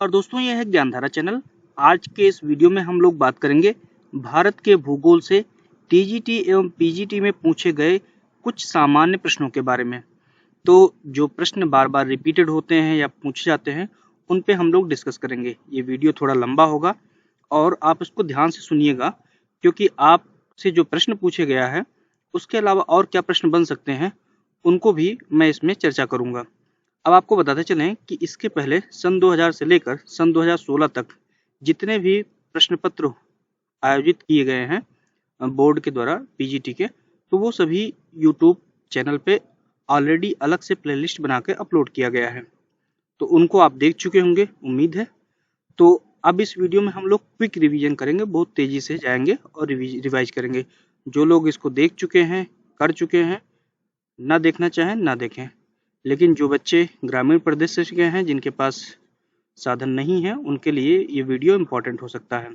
और दोस्तों, यह है ज्ञानधारा चैनल। आज के इस वीडियो में हम लोग बात करेंगे भारत के भूगोल से टीजीटी एवं पीजीटी में पूछे गए कुछ सामान्य प्रश्नों के बारे में। तो जो प्रश्न बार बार रिपीटेड होते हैं या पूछे जाते हैं, उन पे हम लोग डिस्कस करेंगे। ये वीडियो थोड़ा लंबा होगा और आप इसको ध्यान से सुनिएगा, क्योंकि आपसे जो प्रश्न पूछे गया है उसके अलावा और क्या प्रश्न बन सकते हैं उनको भी मैं इसमें चर्चा करूंगा। अब आपको बताते चलें कि इसके पहले सन 2000 से लेकर सन 2016 तक जितने भी प्रश्न पत्र आयोजित किए गए हैं बोर्ड के द्वारा पीजीटी के, तो वो सभी यूट्यूब चैनल पे ऑलरेडी अलग से प्लेलिस्ट बना के अपलोड किया गया है। तो उनको आप देख चुके होंगे, उम्मीद है। तो अब इस वीडियो में हम लोग क्विक रिवीजन करेंगे, बहुत तेजी से जाएंगे और रिवाइज करेंगे। जो लोग इसको देख चुके हैं, कर चुके हैं, ना देखना चाहें ना देखें, लेकिन जो बच्चे ग्रामीण प्रदेश से गए हैं, जिनके पास साधन नहीं है, उनके लिए ये वीडियो इम्पोर्टेंट हो सकता है।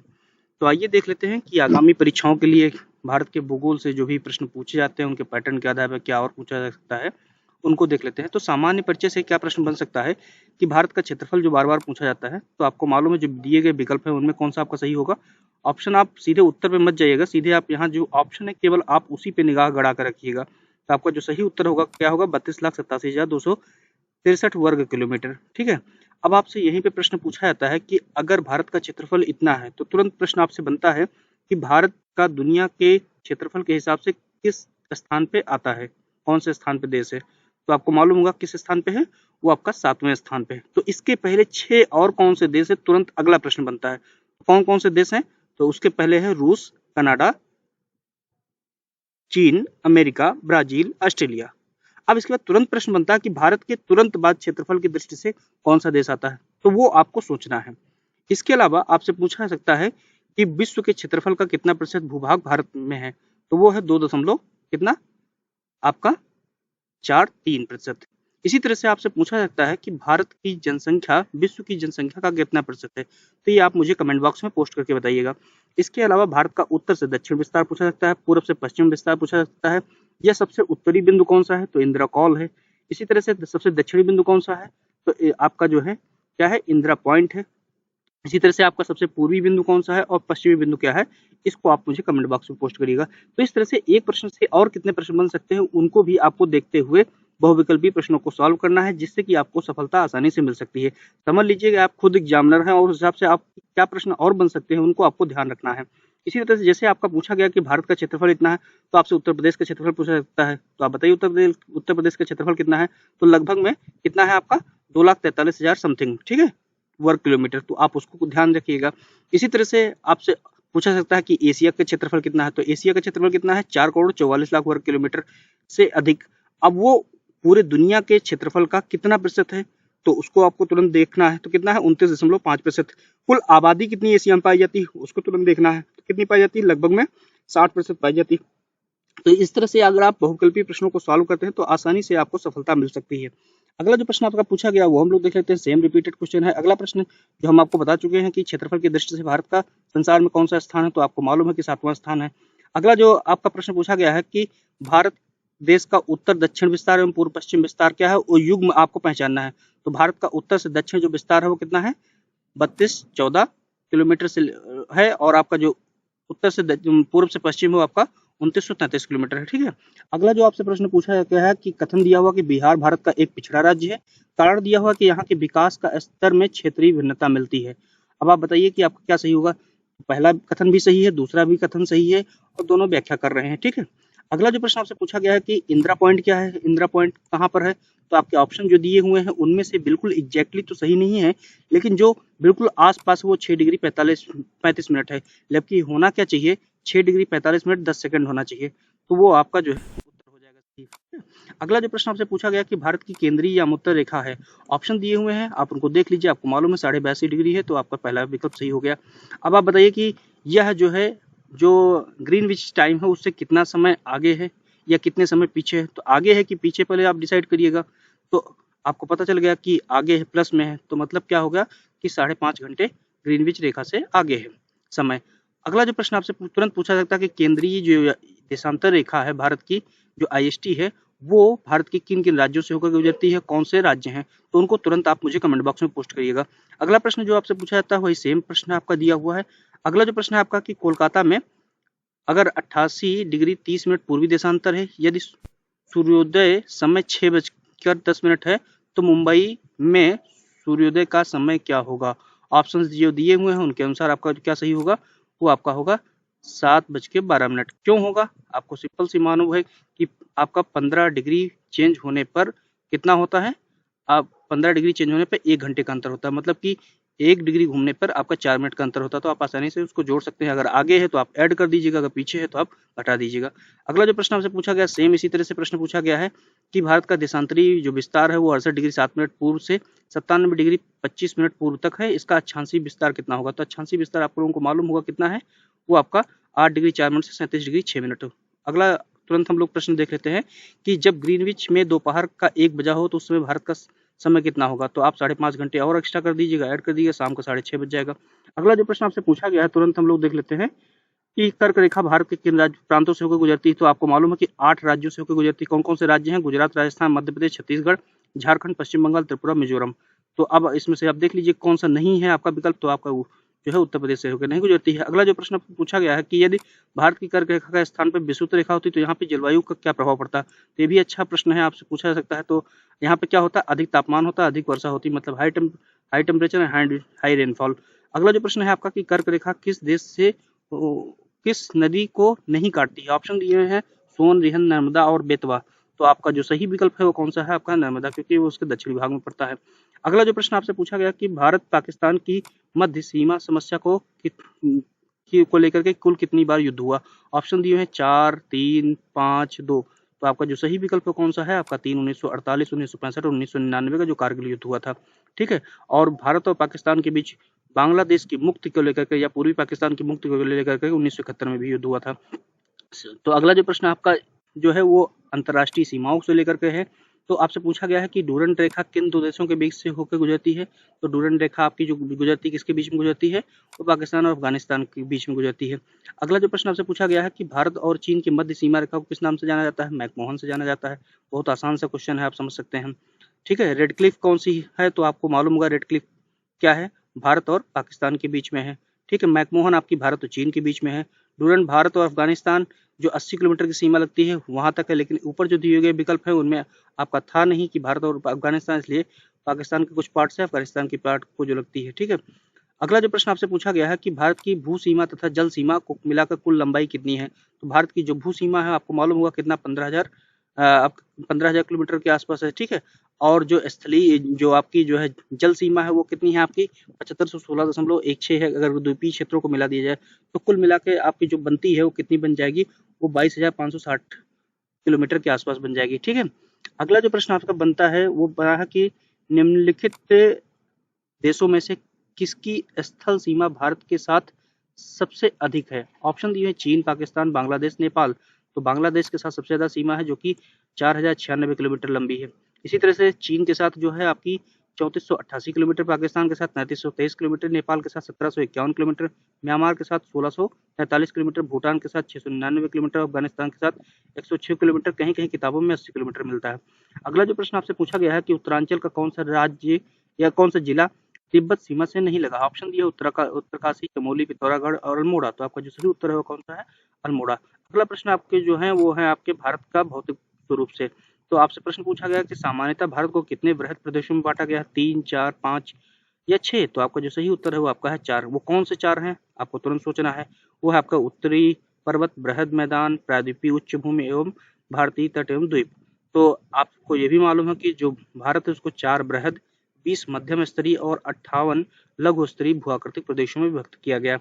तो आइए देख लेते हैं कि आगामी परीक्षाओं के लिए भारत के भूगोल से जो भी प्रश्न पूछे जाते हैं उनके पैटर्न के आधार पर क्या और पूछा जा सकता है, उनको देख लेते हैं। तो सामान्य परिचय से क्या प्रश्न बन सकता है कि भारत का क्षेत्रफल जो बार बार पूछा जाता है, तो आपको मालूम है जो दिए गए विकल्प है उनमें कौन सा आपका सही होगा। ऑप्शन आप सीधे उत्तर पे मत जाइएगा, सीधे आप यहाँ जो ऑप्शन है केवल आप उसी पे निगाह गड़ा कर रखिएगा। तो आपका जो सही उत्तर होगा क्या होगा, 32,87,263 वर्ग किलोमीटर। ठीक है। अब आपसे यहीं पे प्रश्न पूछा जाता है कि अगर भारत का क्षेत्रफल इतना है, तो तुरंत प्रश्न आपसे बनता है कि भारत का दुनिया के क्षेत्रफल के हिसाब से किस स्थान पे आता है, कौन से स्थान पे देश है। तो आपको मालूम होगा किस स्थान पे है, वो आपका 7वें स्थान पे है। तो इसके पहले 6 और कौन से देश है, तुरंत अगला प्रश्न बनता है। कौन कौन से देश हैं, तो उसके पहले है रूस, कनाडा, चीन, अमेरिका, ब्राजील, ऑस्ट्रेलिया। अब इसके बाद तुरंत प्रश्न बनता है कि भारत के तुरंत बाद क्षेत्रफल की दृष्टि से कौन सा देश आता है, तो वो आपको सोचना है। इसके अलावा आपसे पूछा जा सकता है कि विश्व के क्षेत्रफल का कितना प्रतिशत भूभाग भारत में है, तो वो है 2 दशमलव कितना आपका 4-3%। इसी तरह से आपसे पूछा जाता है कि भारत की जनसंख्या विश्व की जनसंख्या का कितना प्रतिशत है, तो ये आप मुझे कमेंट बॉक्स में पोस्ट करके बताइएगा। इसके अलावा भारत का उत्तर से दक्षिण विस्तार पूछा सकता है, पूर्व से पश्चिम विस्तार पूछा सकता है, या सबसे उत्तरी बिंदु कौन सा है, तो इंदिरा कॉल है। इसी तरह से सबसे दक्षिणी बिंदु कौन सा है, तो आपका जो है क्या है, इंदिरा पॉइंट है। इसी तरह से आपका सबसे पूर्वी बिंदु कौन सा है और पश्चिमी बिंदु क्या है, इसको आप मुझे कमेंट बॉक्स में पोस्ट करिएगा। तो इस तरह से एक प्रश्न से और कितने प्रश्न बन सकते हैं उनको भी आपको देखते हुए बहुविकल्पी प्रश्नों को सॉल्व करना है, जिससे कि आपको सफलता आसानी से मिल सकती है। समझ लीजिएगा, आप खुद एग्जामिनर हैं और उस हिसाब से आप क्या प्रश्न और बन सकते हैं उनको आपको ध्यान रखना है। इसी तरह से जैसे आपका पूछा गया कि भारत का क्षेत्रफल इतना है, तो आपसे उत्तर प्रदेश का क्षेत्रफल पूछा सकता है, तो आप बताइए उत्तर प्रदेश का क्षेत्रफल कितना है, तो लगभग में कितना है आपका 2,43,000 समथिंग, ठीक है, वर्ग किलोमीटर। तो आप उसको ध्यान रखिएगा। इसी तरह से आपसे पूछा सकता है कि एशिया का क्षेत्रफल कितना है, तो एशिया का क्षेत्रफल कितना है, 4,44,00,000 वर्ग किलोमीटर से अधिक। अब वो पूरे दुनिया के क्षेत्रफल का कितना प्रतिशत है, तो उसको आपको तुरंत देखना है, तो कितना है 29.5%। कुल आबादी कितनी एशिया में पाई जाती है, उसको तुरंत देखना है, तो कितनी पाई जाती है, लगभग में 60% पाई जाती है। तो इस तरह से अगर आप बहुविकल्पी प्रश्नों को सॉल्व करते हैं तो आसानी से आपको सफलता मिल सकती है। अगला जो प्रश्न आपका पूछा गया वो हम लोग देख लेते हैं, सेम रिपीटेड क्वेश्चन है। अगला प्रश्न जो हम आपको बता चुके हैं कि क्षेत्रफल की दृष्टि से भारत का संसार में कौन सा स्थान है, तो आपको मालूम है कि 7वां स्थान है। अगला जो आपका प्रश्न पूछा गया है कि भारत देश का उत्तर दक्षिण विस्तार एवं पूर्व पश्चिम विस्तार क्या है, वो युग्म आपको पहचानना है। तो भारत का उत्तर से दक्षिण जो विस्तार है वो कितना है, 3214 किलोमीटर से है, और आपका जो उत्तर से पूर्व से पश्चिम है वो आपका 2933 किलोमीटर है। ठीक है। अगला जो आपसे प्रश्न पूछा गया है कि कथन दिया हुआ कि बिहार भारत का एक पिछड़ा राज्य है, कारण दिया हुआ कि यहाँ के विकास का स्तर में क्षेत्रीय भिन्नता मिलती है। अब आप बताइए कि आपका क्या सही होगा। पहला कथन भी सही है, दूसरा भी कथन सही है, और दोनों व्याख्या कर रहे हैं। ठीक है। अगला जो प्रश्न आपसे पूछा गया है कि इंदिरा पॉइंट क्या है, इंदिरा पॉइंट कहाँ पर है, तो आपके ऑप्शन जो दिए हुए हैं उनमें से बिल्कुल एग्जैक्टली तो सही नहीं है, लेकिन जो बिल्कुल आसपास वो 6 डिग्री 35 मिनट है, जबकि होना क्या चाहिए, 6 डिग्री 45 मिनट 10 सेकंड होना चाहिए। तो वो आपका जो है उत्तर हो जाएगा सही। अगला जो प्रश्न आपसे पूछा गया कि भारत की केंद्रीय या उत्तर रेखा है, ऑप्शन दिए हुए हैं, आप उनको देख लीजिए। आपको मालूम है 82.5 डिग्री है, तो आपका पहला विकल्प सही हो गया। अब आप बताइए कि यह जो है जो ग्रीनविच टाइम है उससे कितना समय आगे है या कितने समय पीछे है, तो आगे है कि पीछे, पहले आप डिसाइड करिएगा। तो आपको पता चल गया कि आगे है, प्लस में है, तो मतलब क्या होगा कि 5.5 घंटे ग्रीनविच रेखा से आगे है समय। अगला जो प्रश्न आपसे तुरंत पूछा सकता है कि केंद्रीय जो देशांतर रेखा है भारत की, जो IST है, वो भारत के किन किन राज्यों से होकर गुजरती है, कौन से राज्य हैं, तो उनको तुरंत आप मुझे कमेंट बॉक्स में पोस्ट करिएगा। अगला प्रश्न जो आपसे पूछा जाता है वही सेम प्रश्न आपका दिया हुआ है। अगला जो प्रश्न है आपका कि कोलकाता में अगर 88 डिग्री 30 मिनट पूर्वी देशांतर है, यदि सूर्योदय समय 6:10 है, तो मुंबई में सूर्योदय का समय क्या होगा? ऑप्शंस जो दिए हुए हैं उनके अनुसार आपका क्या सही होगा, वो आपका होगा 7:12। क्यों होगा? आपको सिंपल सी मालूम है कि आपका 15 डिग्री चेंज होने पर कितना होता है, आप 15 डिग्री चेंज होने पर 1 घंटे का अंतर होता है, मतलब कि 1 डिग्री घूमने पर आपका 4 मिनट का अंतर होता है। तो आप आसानी से उसको जोड़ सकते हैं, अगर आगे है तो आप ऐड कर दीजिएगा, अगर पीछे है तो आप घटा दीजिएगा। अगला जो प्रश्न आपसे पूछा गया सेम इसी तरह से प्रश्न पूछा गया है कि भारत का देशांतरी जो विस्तार है वो 68 डिग्री 7 मिनट पूर्व से 97 डिग्री 25 मिनट पूर्व तक है, इसका अक्षांशीय विस्तार कितना होगा? तो अक्षांशीय विस्तार आप लोगों को मालूम होगा कितना है, वो आपका 8 डिग्री 4 मिनट से 37 डिग्री 6 मिनट। अगला तुरंत हम लोग प्रश्न देख लेते हैं कि जब ग्रीनविच में दोपहर का 1 बजा हो तो उस समय भारत का समय कितना होगा? तो आप 5.5 घंटे और एक्स्ट्रा कर दीजिएगा, ऐड कर दीजिएगा, शाम को 6:30 बज जाएगा। अगला जो प्रश्न आपसे पूछा गया है तुरंत हम लोग देख लेते हैं कि कर्क रेखा भारत के किन राज्य प्रांतों से होकर गुजरती है? तो आपको मालूम है कि 8 राज्यों से होकर गुजरती है। कौन कौन से राज्य हैं? गुजरात, राजस्थान, मध्य प्रदेश, छत्तीसगढ़, झारखंड, पश्चिम बंगाल, त्रिपुरा, मिजोरम। तो अब इसमें से आप देख लीजिए कौन सा नहीं है आपका विकल्प, तो आपका जो है उत्तर प्रदेश से होकर नहीं गुजरती है। अगला जो प्रश्न पूछा गया है कि यदि भारत की कर्क रेखा का स्थान पर विषुवत रेखा होती तो यहाँ पे जलवायु का क्या प्रभाव पड़ता? तो ये भी अच्छा प्रश्न है, आपसे पूछा जा सकता है। तो यहाँ पे क्या होता है, अधिक तापमान होता है, अधिक वर्षा होती है, मतलब high temperature and high rainfall. अगला जो प्रश्न है आपका कि कर्क रेखा किस देश से किस नदी को नहीं काटती है? ऑप्शन दिए हुए हैं सोन, रिहन, नर्मदा और बेतवा। तो आपका जो सही विकल्प है वो कौन सा है? आपका नर्मदा, क्योंकि वो उसके दक्षिणी भाग में पड़ता है। अगला जो प्रश्न आपसे पूछा गया कि भारत पाकिस्तान की मध्य सीमा समस्या को लेकर के कुल कितनी बार युद्ध हुआ? ऑप्शन दिए हैं 4, 3, 5, 2। तो आपका जो सही विकल्प कौन सा है? आपका 3, 1948, 1965 और 1999 का जो कारगिल युद्ध हुआ था। ठीक है, और भारत और पाकिस्तान के बीच बांग्लादेश की मुक्ति को लेकर के या पूर्वी पाकिस्तान की मुक्ति को लेकर के 1971 में भी युद्ध हुआ था। तो अगला जो प्रश्न आपका जो है वो अंतर्राष्ट्रीय सीमाओं से लेकर के है। तो आपसे पूछा गया है कि डूरंड रेखा किन दो देशों के बीच से होकर गुजरती है? तो डूरंड रेखा आपकी जो गुजरती है किसके बीच में गुजरती है? वो पाकिस्तान और अफगानिस्तान के बीच में गुजरती है। अगला जो प्रश्न आपसे पूछा गया है कि भारत और चीन की मध्य सीमा रेखा को किस नाम से जाना जाता है? मैकमोहन से जाना जाता है। बहुत आसान सा क्वेश्चन है, आप समझ सकते हैं। ठीक है, रेड क्लिफ कौन सी है? तो आपको मालूम होगा रेड क्लिफ क्या है, भारत और पाकिस्तान के बीच में है। ठीक है, मैकमोहन आपकी भारत और चीन के बीच में है। डूरंड भारत और अफगानिस्तान जो 80 किलोमीटर की सीमा लगती है वहां तक है, लेकिन ऊपर जो दिए गए विकल्प है उनमें आपका था नहीं कि भारत और अफगानिस्तान, इसलिए पाकिस्तान के कुछ पार्ट से अफगानिस्तान की पार्ट को जो लगती है। ठीक है, अगला जो प्रश्न आपसे पूछा गया है कि भारत की भू सीमा तथा जल सीमा को मिलाकर कुल लंबाई कितनी है? तो भारत की जो भू सीमा है आपको मालूम होगा कितना, 15,000 किलोमीटर के आसपास है। ठीक है, और जो स्थलीय जो आपकी जो है जल सीमा है वो कितनी है आपकी, 7516.16 है। अगर द्वीपीय क्षेत्रों को मिला दिया जाए तो कुल मिला के आपकी जो बनती है वो कितनी बन जाएगी, वो 22,560 किलोमीटर के आसपास बन जाएगी। ठीक है, अगला जो प्रश्न आपका बनता है वो बना है कि निम्नलिखित देशों में से किसकी स्थल सीमा भारत के साथ सबसे अधिक है? ऑप्शन दिए हैं चीन, पाकिस्तान, बांग्लादेश, नेपाल। तो बांग्लादेश के साथ सबसे ज्यादा सीमा है जो कि 4096 किलोमीटर लंबी है। इसी तरह से चीन के साथ जो है आपकी 3488 किलोमीटर, पाकिस्तान के साथ 3323 किलोमीटर, नेपाल के साथ 1751 किलोमीटर, म्यांमार के साथ 1643 किलोमीटर, भूटान के साथ 699 किलोमीटर, अफगानिस्तान के साथ 106 किलोमीटर, कहीं कहीं किताबों में 80 किलोमीटर मिलता है। अगला जो प्रश्न आपसे पूछा गया है कि उत्तरांचल का कौन सा राज्य या कौन सा जिला तिब्बत सीमा से नहीं लगा? ऑप्शन दिया उत्तरकाशी, चमोली, पिथौरागढ़ और अल्मोड़ा। तो आपका जो सही उत्तर है वो कौन सा है? अल्मोड़ा। अगला प्रश्न आपके जो है वो है आपके भारत का भौतिक स्वरूप से। तो आपसे प्रश्न पूछा गया कि सामान्यतः भारत को कितने बृहद प्रदेशों में बांटा गया है? 3, 4, 5 या 6। तो आपका जो सही उत्तर है वो आपका है 4। वो कौन से 4 हैं आपको तुरंत सोचना है। वो है आपका उत्तरी पर्वत, बृहद मैदान, प्रायद्वीपीय उच्च भूमि एवं भारतीय तट एवं द्वीप। तो आपको ये भी मालूम है कि जो भारत है उसको 4 बृहद, 20 मध्यम स्तरीय और 58 लघु स्तरीय भूआकृतिक प्रदेशों में विभक्त किया गया।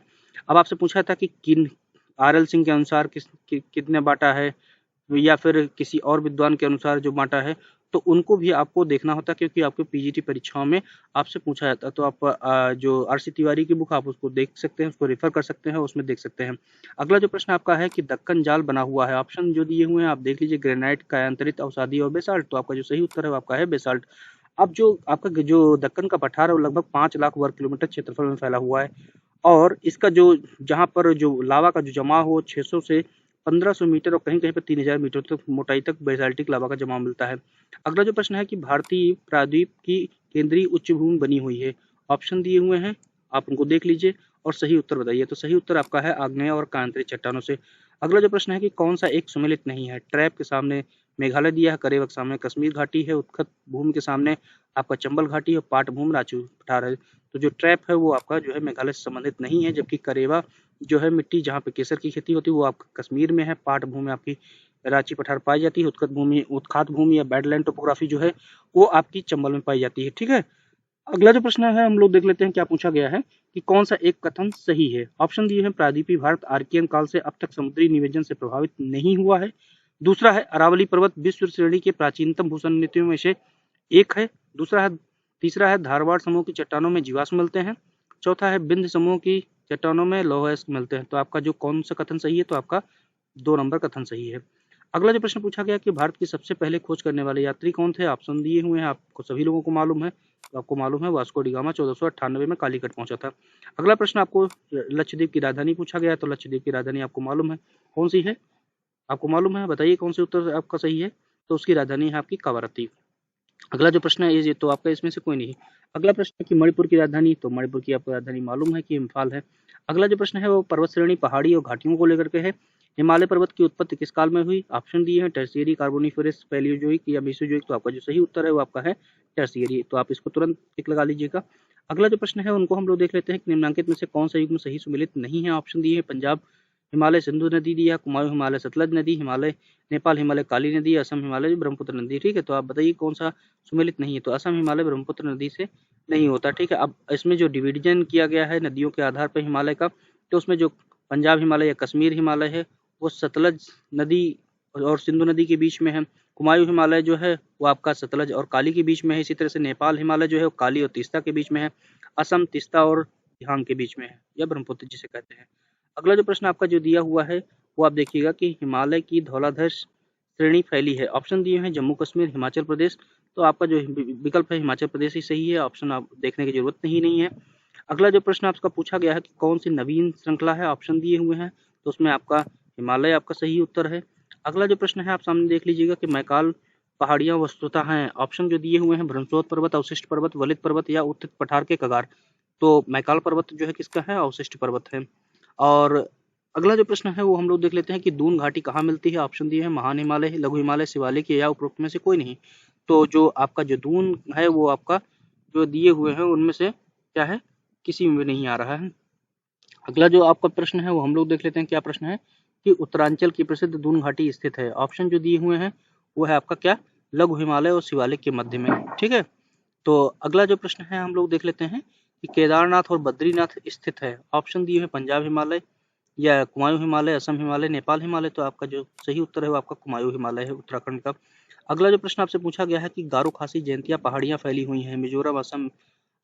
अब आपसे पूछा था कि किन आर.एल. सिंह के अनुसार कितने बांटा है या फिर किसी और विद्वान के अनुसार जो बांटा है, तो उनको भी आपको देखना होता है क्योंकि आपको पीजीटी परीक्षाओं में आपसे पूछा जाता है। तो आप जो आर.सी. तिवारी की बुक आप उसको देख सकते हैं, उसको रेफर कर सकते हैं, उसमें देख सकते हैं। अगला जो प्रश्न आपका है कि दक्कन जाल बना हुआ है, ऑप्शन जो दिए हुए हैं आप देख लीजिए, ग्रेनाइट, कायांतरित अवसादी और बेसाल्ट। तो आपका जो सही उत्तर है वो आपका है बेसाल्ट। अब जो आपका जो दक्कन का पठार है वो लगभग 5 लाख वर्ग किलोमीटर क्षेत्रफल में फैला हुआ है और इसका जो जहाँ पर जो लावा का जो जमाव हो 600 से 1500 मीटर और कहीं कहीं पर 3000 मीटर तक मोटाई तक बेसाल्टिक लावा का जमाव मिलता है। अगला जो प्रश्न है कि भारतीय प्रायद्वीप की केंद्रीय उच्च भूमि बनी हुई है। ऑप्शन दिए हुए हैं, आप उनको देख लीजिए और सही उत्तर बताइए। तो सही उत्तर आपका है आग्नेय और कांतरी चट्टानों से। अगला जो प्रश्न है कि कौन सा एक सुमेलित नहीं है। ट्रैप के सामने मेघालय दिया है, करेवक सामने कश्मीर घाटी है, उत्खत भूमि के सामने आपका चंबल घाटी और पाट भूमि राजू पठार है। तो जो ट्रैप है वो आपका जो है मेघालय से संबंधित नहीं है, जबकि करेवा जो है मिट्टी जहाँ पे केसर की खेती होती है वो आपका कश्मीर में है। पाट भूमि आपकी रांची पठार पाई जाती है। उत्खात भूमि या बैडलैंड टोपोग्राफी जो है वो आपकी चंबल में पाई जाती है। ठीक है, अगला जो प्रश्न है हम लोग देख लेते हैं क्या पूछा गया है कि कौन सा एक कथन सही है। ऑप्शन दिए हैं, प्रायद्वीपीय भारत आर्कियन काल से अब तक समुद्री निवेजन से प्रभावित नहीं हुआ है। दूसरा है, अरावली पर्वत विश्व श्रेणी के प्राचीनतम भूसंनिधियों में से एक है। तीसरा है, धारवाड़ समूह की चट्टानों में जीवाश्म मिलते हैं। चौथा है, बिंद समूह की चट्टानों में लौह अयस्क मिलते हैं। तो आपका जो कौन सा कथन सही है, तो आपका 2 नंबर कथन सही है। अगला जो प्रश्न पूछा गया कि भारत की सबसे पहले खोज करने वाले यात्री कौन थे। ऑप्शन दिए हुए हैं, आपको सभी लोगों को मालूम है। तो आपको मालूम है वास्को डी गामा 1498 में कालीकट पहुंचा था। अगला प्रश्न आपको लक्षद्वीप की राजधानी पूछा गया। तो लक्षद्वीप की राजधानी आपको मालूम है कौन सी है, आपको मालूम है, बताइए कौन सी उत्तर आपका सही है। तो उसकी राजधानी है आपकी कावारत्ती। अगला जो प्रश्न है ये तो आपका इसमें से कोई नहीं। अगला प्रश्न है कि मणिपुर की राजधानी। तो मणिपुर की आपको राजधानी मालूम है कि इम्फाल है। अगला जो प्रश्न है वो पर्वत श्रेणी, पहाड़ी और घाटियों को लेकर के है। हिमालय पर्वत की उत्पत्ति किस काल में हुई। ऑप्शन दिए हैं, टर्शियरी, कार्बोनिफेरस, पैलियोजोइक या मेसोजोइक। तो आपका जो सही उत्तर है वो आपका है टर्शियरी। तो आप इसको तुरंत टिक लगा लीजिएगा। अगला जो प्रश्न है उनको हम लोग देख लेते हैं कि निम्नांकित में से कौन सा युग्म सही सुमेलित नहीं है। ऑप्शन दिए हैं, पंजाब हिमालय सिंधु नदी दिया, कुमाऊं हिमालय सतलज नदी, हिमालय नेपाल हिमालय काली नदी, असम हिमालय ब्रह्मपुत्र नदी। ठीक है, तो आप बताइए कौन सा सुमेलित नहीं है। तो असम हिमालय ब्रह्मपुत्र नदी से नहीं होता। ठीक है, अब इसमें जो डिवीजन किया गया है नदियों के आधार पर हिमालय का, तो उसमें जो पंजाब हिमालय या कश्मीर हिमालय है वो सतलज नदी और सिंधु नदी के बीच में है। कुमायूं हिमालय जो है वो आपका सतलज और काली के बीच में है। इसी तरह से नेपाल हिमालय जो है वो काली और तीस्ता के बीच में है। असम तीस्ता और दिहांग के बीच में है, या ब्रह्मपुत्र जिसे कहते हैं। अगला जो प्रश्न आपका जो दिया हुआ है वो आप देखिएगा कि हिमालय की धौलाधर श्रेणी फैली है। ऑप्शन दिए हैं, जम्मू कश्मीर, हिमाचल प्रदेश। तो आपका जो विकल्प है हिमाचल प्रदेश ही सही है। ऑप्शन आप देखने की जरूरत नहीं है। अगला जो प्रश्न आपका पूछा गया है कि कौन सी नवीन श्रृंखला है। ऑप्शन दिए हुए हैं, तो उसमें आपका हिमालय आपका सही उत्तर है। अगला जो प्रश्न है आप सामने देख लीजिएगा कि मैकाल पहाड़ियां वस्तुतः हैं। ऑप्शन जो दिए हुए हैं, भ्रंशोत पर्वत, अवशिष्ट पर्वत, वलित पर्वत या उत्थित पठार के कगार। तो मैकाल पर्वत जो है किसका है, अवशिष्ट पर्वत है। और अगला जो प्रश्न है वो हम लोग देख लेते हैं कि दून घाटी कहाँ मिलती है। ऑप्शन दिए हैं, महान हिमालय, लघु हिमालय, शिवालिक या उपरोक्त में से कोई नहीं। तो जो आपका जो दून है वो आपका जो दिए हुए हैं उनमें से क्या है, किसी में नहीं आ रहा है। अगला जो आपका प्रश्न है वो हम लोग देख लेते हैं क्या प्रश्न है कि उत्तरांचल की प्रसिद्ध दून घाटी स्थित है। ऑप्शन जो दिए हुए हैं वो है आपका क्या, लघु हिमालय और शिवालिक के मध्य में। ठीक है, तो अगला जो प्रश्न है हम लोग देख लेते हैं कि केदारनाथ और बद्रीनाथ स्थित है। ऑप्शन दिए हैं, पंजाब हिमालय या कुमायूं हिमालय, असम हिमालय, नेपाल हिमालय। तो आपका जो सही उत्तर है वो आपका कुमायूं हिमालय है, उत्तराखंड का। अगला जो प्रश्न आपसे पूछा गया है कि गारो खासी जयंतिया पहाड़ियां फैली हुई हैं मिजोरम, असम,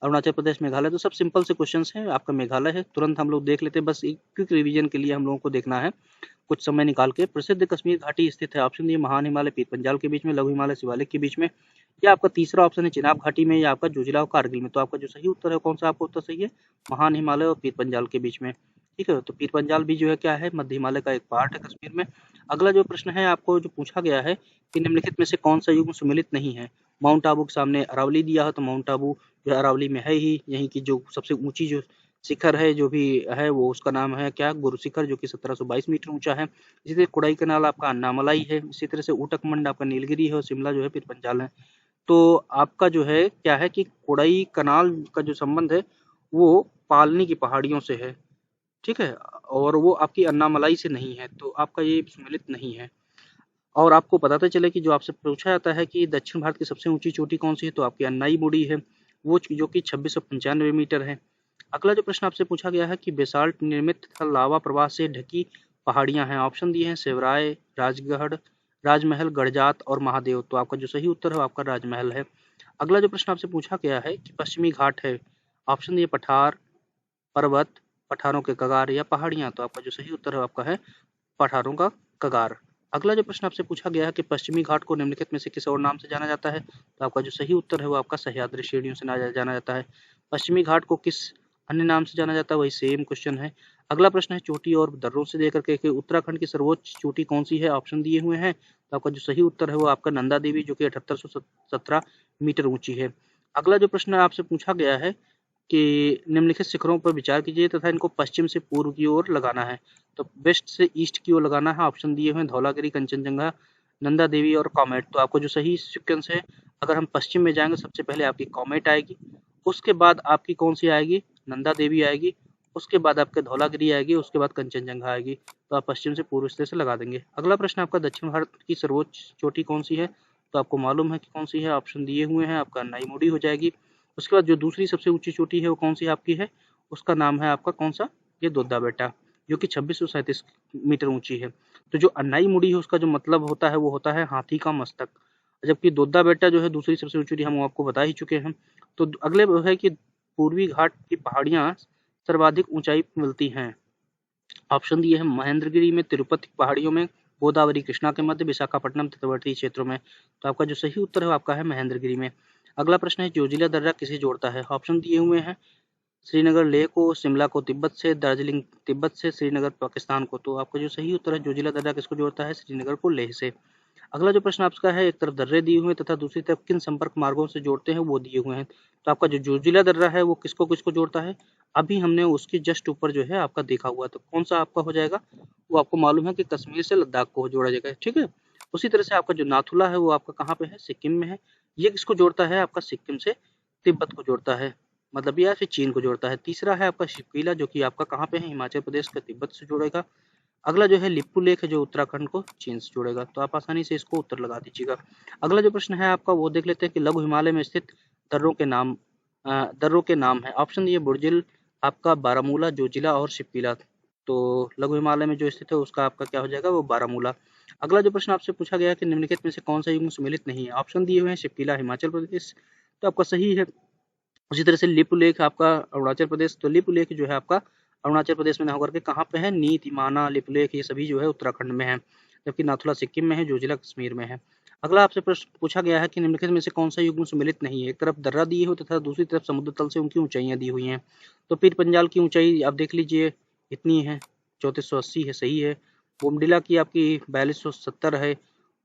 अरुणाचल प्रदेश, मेघालय। तो सब सिंपल से क्वेश्चंस हैं, आपका मेघालय है। तुरंत हम लोग देख लेते हैं, बस एक क्विक रिवीजन के लिए हम लोगों को देखना है कुछ समय निकाल के। प्रसिद्ध कश्मीर घाटी स्थित है। ऑप्शन दिए, महान हिमालय पीर पंजाल के बीच में, लघु हिमालय शिवालिक के बीच में, या आपका तीसरा ऑप्शन है चिनाब घाटी में, या आपका जोजिला और कारगिल में। तो आपका जो सही उत्तर है कौन सा आपका उत्तर सही है, महान हिमालय और पीर पंजाल के बीच में। ठीक है, तो पीर पंजाल भी जो है क्या है, मध्य हिमालय का एक पार्ट है कश्मीर में। अगला जो प्रश्न है आपको जो पूछा गया है कि निम्नलिखित में से कौन सा युग्म सुमेलित नहीं है। माउंट आबू के सामने अरावली दिया है, तो माउंट आबू जो अरावली में है ही, यहीं की जो सबसे ऊंची जो शिखर है जो भी है वो उसका नाम है क्या, गुरु शिखर, जो कि 1722 मीटर ऊंचा है। इसी तरह कोडाई कनाल आपका अन्नामलाई है। इसी तरह से ऊटकमंड आपका नीलगिरी है और शिमला जो है पीर पंजाल है। तो आपका जो है क्या है कि कोडाई कनाल का जो संबंध है वो पालनी की पहाड़ियों से है। ठीक है, और वो आपकी अन्नामलाई से नहीं है, तो आपका ये सम्मिलित नहीं है। और आपको बताते चले कि जो आपसे पूछा जाता है कि दक्षिण भारत की सबसे ऊंची चोटी कौन सी है, तो आपकी अन्नाई मुड़ी है, वो जो कि 2695 मीटर है। अगला जो प्रश्न आपसे पूछा गया है कि बेसाल्ट निर्मित तथा लावा प्रवाह से ढकी पहाड़ियां हैं। ऑप्शन दिए हैं, सेवराय, राजगढ़, राजमहल, गड़जात और महादेव। तो आपका जो सही उत्तर है आपका राजमहल है। अगला जो प्रश्न आपसे पूछा गया है कि पश्चिमी घाट है। ऑप्शन दिए, पठार, पर्वत, पठारों के कगार या पहाड़ियां। तो आपका जो सही उत्तर है आपका है पठारों का कगार। अगला जो प्रश्न आपसे पूछा गया है कि पश्चिमी घाट को निम्नलिखित में से किस और नाम से जाना जाता है। तो आपका जो सही उत्तर है वो आपका सह्याद्री श्रेणियों से जाना जाता है। पश्चिमी घाट को किस अन्य नाम से जाना जाता है, वही सेम क्वेश्चन है। अगला प्रश्न है चोटी और दर्रों से लेकर के कि उत्तराखंड की सर्वोच्च चोटी कौन सी है, ऑप्शन दिए हुए हैं। तो आपका जो सही उत्तर है वो आपका नंदा देवी, जो कि 7817 मीटर ऊंची है। अगला जो प्रश्न आपसे पूछा गया है कि निम्नलिखित शिखरों पर विचार कीजिए तथा इनको पश्चिम से पूर्व की ओर लगाना है। तो वेस्ट से ईस्ट की ओर लगाना है। ऑप्शन दिए हुए हैं धौलागिरी, कंचनजंगा, नंदा देवी और कॉमेट। तो आपको जो सही सीक्वेंस है, अगर हम पश्चिम में जाएंगे सबसे पहले आपकी कॉमेट आएगी, उसके बाद आपकी कौन सी आएगी, नंदा देवी आएगी, उसके बाद आपके धौलागिरी आएगी, उसके बाद कंचनजंगा आएगी। तो आप पश्चिम से पूर्व से लगा देंगे। अगला प्रश्न आपका दक्षिण भारत की सर्वोच्च चोटी कौन सी है। तो आपको मालूम है कि कौन सी है, ऑप्शन दिए हुए हैं, आपका नाईमुड़ी हो जाएगी। उसके बाद जो दूसरी सबसे ऊंची चोटी है वो कौन सी आपकी है, उसका नाम है आपका कौन सा, ये दोद्दा बेटा, जो कि 2637 मीटर ऊंची है। तो जो अन्नाई मुड़ी है उसका जो मतलब होता है वो होता है हाथी का मस्तक, जबकि दोद्दा बेटा जो है दूसरी सबसे ऊंची हम आपको बता ही चुके हैं। तो अगले है कि पूर्वी घाट की पहाड़ियां सर्वाधिक ऊंचाई मिलती हैं। ऑप्शन दिए हैं महेंद्रगिरी में, तिरुपति पहाड़ियों में, गोदावरी कृष्णा के मध्य, विशाखापट्टनम तटवर्ती क्षेत्रों में। तो आपका जो सही उत्तर है आपका है महेंद्रगिरी में। अगला प्रश्न है जोजिला दर्रा किसे जोड़ता है। ऑप्शन दिए हुए हैं श्रीनगर लेह को, शिमला को तिब्बत से, दार्जिलिंग तिब्बत से, श्रीनगर पाकिस्तान को। तो आपका जो सही उत्तर है जोजिला दर्रा किसको जोड़ता है, श्रीनगर को लेह से। अगला जो प्रश्न आपका है, एक तरफ दर्रे दिए हुए तथा दूसरी तरफ किन संपर्क मार्गों से जोड़ते हैं वो दिए हुए हैं। तो आपका जो जोजिला दर्रा है वो किसको किसको जोड़ता है, अभी हमने उसके जस्ट ऊपर जो है आपका देखा हुआ, तो कौन सा आपका हो जाएगा, वो आपको मालूम है कि कश्मीर से लद्दाख को जोड़ा जाएगा, ठीक है। उसी तरह से आपका जो नाथुला है वो आपका कहाँ पे है, सिक्किम में है। ये किसको जोड़ता है, आपका सिक्किम से तिब्बत को जोड़ता है, मतलब या फिर चीन को जोड़ता है। तीसरा है आपका शिपकीला, जो कि आपका कहाँ पे है, हिमाचल प्रदेश का तिब्बत से जोड़ेगा। अगला जो है लिप्पू लेक है जो उत्तराखंड को चीन से जोड़ेगा। तो आप आसानी से इसको उत्तर लगा दीजिएगा। अगला जो प्रश्न है आपका वो देख लेते हैं कि लघु हिमालय में स्थित दर्रों के नाम है। ऑप्शन ये बुर्जिल, आपका बारामूला, जोजिला और शिपकीला। तो लघु हिमालय में जो स्थित है उसका आपका क्या हो जाएगा, वो बारामूला। अगला जो प्रश्न आपसे पूछा गया है कि निम्नलिखित में से कौन सा युग्म सम्मिलित नहीं है। ऑप्शन दिए हुए हैं शिपकीला हिमाचल प्रदेश, तो आपका सही है। उसी तरह से लिपु लेख आपका अरुणाचल प्रदेश, तो लिपु लेख जो है आपका अरुणाचल प्रदेश में ना होकर के कहाँ पे है, नीति माना, लिपु लेख ये सभी जो है उत्तराखंड में है, जबकि नाथुला सिक्किम में है, जोजिला कश्मीर में है। अगला आपसे प्रश्न पूछा गया है कि निम्नलिखित में से कौन सा युग्म सम्मिलित नहीं है। एक तरफ दर्रा दिए हो तथा दूसरी तरफ समुद्र तल से उनकी ऊंचाइयां दी हुई हैं। तो पीर पंजाल की ऊंचाई आप देख लीजिए इतनी है, 3480 है, सही है। बोमडिला की आपकी 4270 है।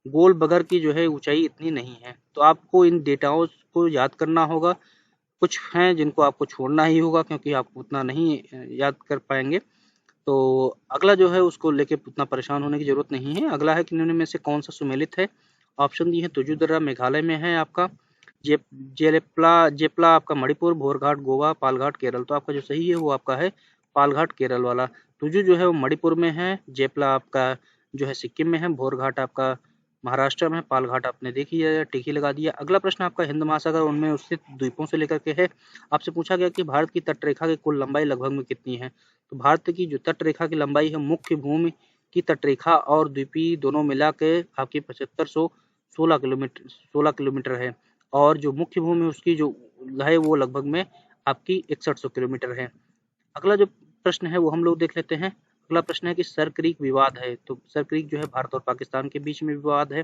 गोल बगर की जो है ऊंचाई इतनी नहीं है। तो आपको इन डेटाओं को याद करना होगा, कुछ हैं जिनको आपको छोड़ना ही होगा क्योंकि आप उतना नहीं याद कर पाएंगे। तो अगला जो है उसको लेके उतना परेशान होने की जरूरत नहीं है। अगला है कि निम्न में से कौन सा सुमेलित है। ऑप्शन दिए हैं तुजु दर्रा मेघालय में है आपका, जेपला आपका मणिपुर, भोरघाट गोवा, पालघाट केरल। तो आपका जो सही है वो आपका है पालघाट केरल वाला। तुजु जो है वो मणिपुर में है, जेपला आपका जो है सिक्किम में है, भोरघाट आपका महाराष्ट्र में, पालघाट आपने देखी है, टिकी लगा दिया। अगला प्रश्न आपका हिंद महासागर उनमें स्थित द्वीपों से लेकर के है। आपसे पूछा गया कि भारत की तट रेखा की कुल लंबाई लगभग में कितनी है। तो भारत की जो तट रेखा की लंबाई है, मुख्य भूमि की तट रेखा और द्वीपीय दोनों मिला के आपकी 7516 किलोमीटर है, और जो मुख्य भूमि उसकी जो है वो लगभग में आपकी 6100 किलोमीटर है। अगला जो प्रश्न है वो हम लोग देख लेते हैं। अगला प्रश्न है कि सर क्रीक विवाद है। तो सर क्रीक जो है भारत और पाकिस्तान के बीच में विवाद है।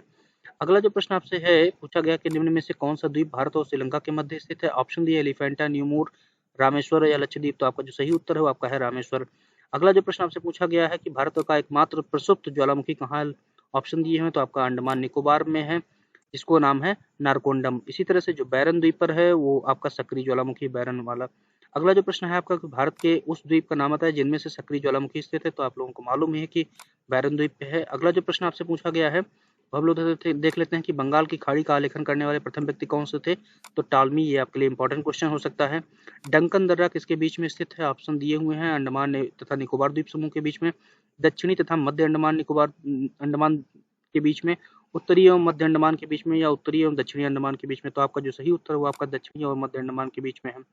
अगला जो प्रश्न आपसे है पूछा गया कि निम्न में से कौन सा द्वीप भारत और श्रीलंका के मध्य स्थित है। ऑप्शन दिए एलिफेंटा, न्यूमूर, रामेश्वर या लक्षद्वीप। तो आपका जो सही उत्तर है वो आपका है रामेश्वर। अगला जो प्रश्न आपसे पूछा गया है कि भारत का एकमात्र प्रसुप्त ज्वालामुखी कहाँ है। ऑप्शन दिए हैं तो आपका अंडमान निकोबार में है, जिसको नाम है नारकोंडम। इसी तरह से जो बैरन द्वीप पर है वो आपका सक्रिय ज्वालामुखी बैरन वाला। अगला जो प्रश्न है आपका कि भारत के उस द्वीप का नाम आता है जिनमें से सक्रिय ज्वालामुखी स्थित है। तो आप लोगों को मालूम है कि बैरन द्वीप पे है। अगला जो प्रश्न आपसे पूछा गया है हम लोग देख लेते हैं कि बंगाल की खाड़ी का आलेखन करने वाले प्रथम व्यक्ति कौन से थे। तो टालमी, ये आपके लिए इंपॉर्टेंट क्वेश्चन हो सकता है। डंकन दर्रा किसके बीच में स्थित है। ऑप्शन दिए हुए हैं अंडमान तथा निकोबार द्वीप समूह के बीच में, दक्षिणी तथा मध्य अंडमान के बीच में, उत्तरी एवं मध्य अंडमान के बीच में, या उत्तरी एवं दक्षिणी अंडमान के बीच में। तो आपका जो सही उत्तर है वो आपका दक्षिणी और मध्य अंडमान के बीच में है।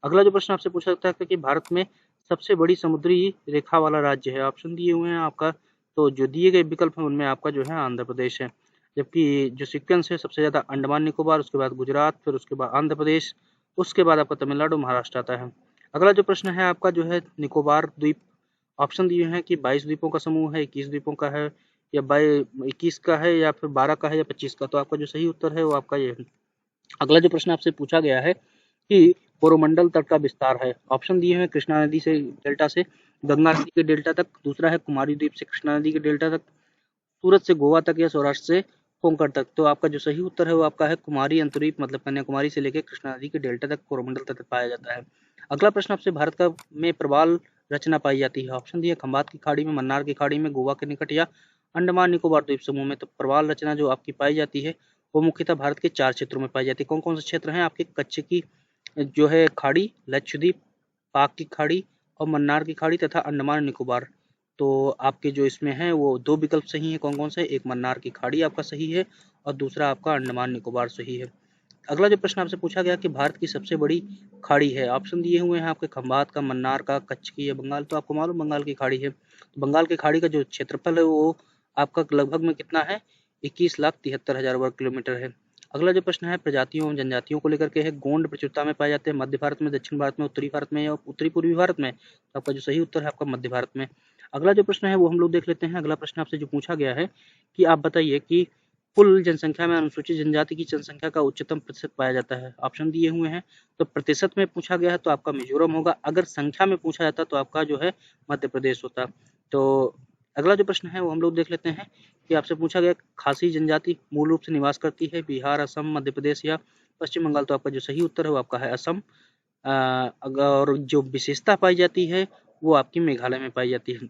अगला जो प्रश्न आपसे पूछा सकता है कि भारत में सबसे बड़ी समुद्री रेखा वाला राज्य है। ऑप्शन दिए हुए हैं आपका, तो जो दिए गए विकल्प हैं उनमें आपका जो है आंध्र प्रदेश है, जबकि जो सीक्वेंस है सबसे ज्यादा अंडमान निकोबार, उसके बाद गुजरात, फिर उसके बाद आंध्र प्रदेश, उसके बाद आपका तमिलनाडु, महाराष्ट्र आता है। अगला जो प्रश्न है आपका जो है निकोबार द्वीप, ऑप्शन दिए हैं कि 22 द्वीपों का समूह है, 21 द्वीपों का है, या 21 का है, या फिर 12 का है, या 25 का। तो आपका जो सही उत्तर है वो आपका ये है। अगला जो प्रश्न आपसे पूछा गया है कि कोरोमंडल तट का विस्तार है? ऑप्शन दिए हुए हैं कृष्णा नदी से डेल्टा से गंगा नदी के डेल्टा तक, दूसरा है कुमारी द्वीप से कृष्णा नदी के डेल्टा तक, सूरत से गोवा तक या सौराष्ट्र से कोंकण तक। तो आपका जो सही उत्तर है वो आपका है कुमारी अंतरीप, मतलब कन्याकुमारी से लेकर कृष्णा नदी के डेल्टा तक कोरोमंडल तट पाया जाता है। अगला प्रश्न आपसे भारत का में प्रवाल रचना पाई जाती है? ऑप्शन दिए खंबात की खाड़ी में, मन्नार की खाड़ी में, गोवा के निकट या अंडमान निकोबार द्वीप समूह में। तो प्रवाल रचना जो आपकी पाई जाती है वो मुख्यतः भारत के 4 क्षेत्रों में पाई जाती है। कौन कौन से क्षेत्र हैं आपके? कच्छ की जो है खाड़ी, लक्षद्वीप, पाक की खाड़ी और मन्नार की खाड़ी तथा अंडमान निकोबार। तो आपके जो इसमें है वो 2 विकल्प सही है। कौन कौन से? एक मन्नार की खाड़ी आपका सही है और दूसरा आपका अंडमान निकोबार सही है। अगला जो प्रश्न आपसे पूछा गया कि भारत की सबसे बड़ी खाड़ी है? ऑप्शन दिए हुए हैं आपके खंबात का, मन्नार का, कच्छ की या बंगाल। तो आपको मालूम बंगाल की खाड़ी है। तो बंगाल की खाड़ी का जो क्षेत्रफल है वो आपका लगभग में कितना है? 21,73,000 वर्ग किलोमीटर है। अगला जो प्रश्न है प्रजातियों एवं जनजातियों को लेकर के है। गोंड प्रचुरता में पाए जाते हैं मध्य भारत में, दक्षिण भारत में, उत्तरी भारत में या उत्तरी पूर्वी भारत में। तो आपका जो सही उत्तर है आपका मध्य भारत में। अगला जो प्रश्न है वो हम लोग देख लेते हैं। अगला प्रश्न आपसे जो पूछा गया है कि आप बताइए कि कुल जनसंख्या में अनुसूचित जनजाति की जनसंख्या का उच्चतम प्रतिशत पाया जाता है? ऑप्शन दिए हुए हैं। तो प्रतिशत में पूछा गया है तो आपका मिजोरम होगा, अगर संख्या में पूछा जाता तो आपका जो है मध्य प्रदेश होता। तो अगला जो प्रश्न है वो हम लोग देख लेते हैं कि आपसे पूछा गया खासी जनजाति मूल रूप से निवास करती है बिहार, असम, मध्य प्रदेश या पश्चिम बंगाल। तो आपका जो सही उत्तर है वो आपका है असम। और जो विशेषता पाई जाती है वो आपकी मेघालय में पाई जाती है,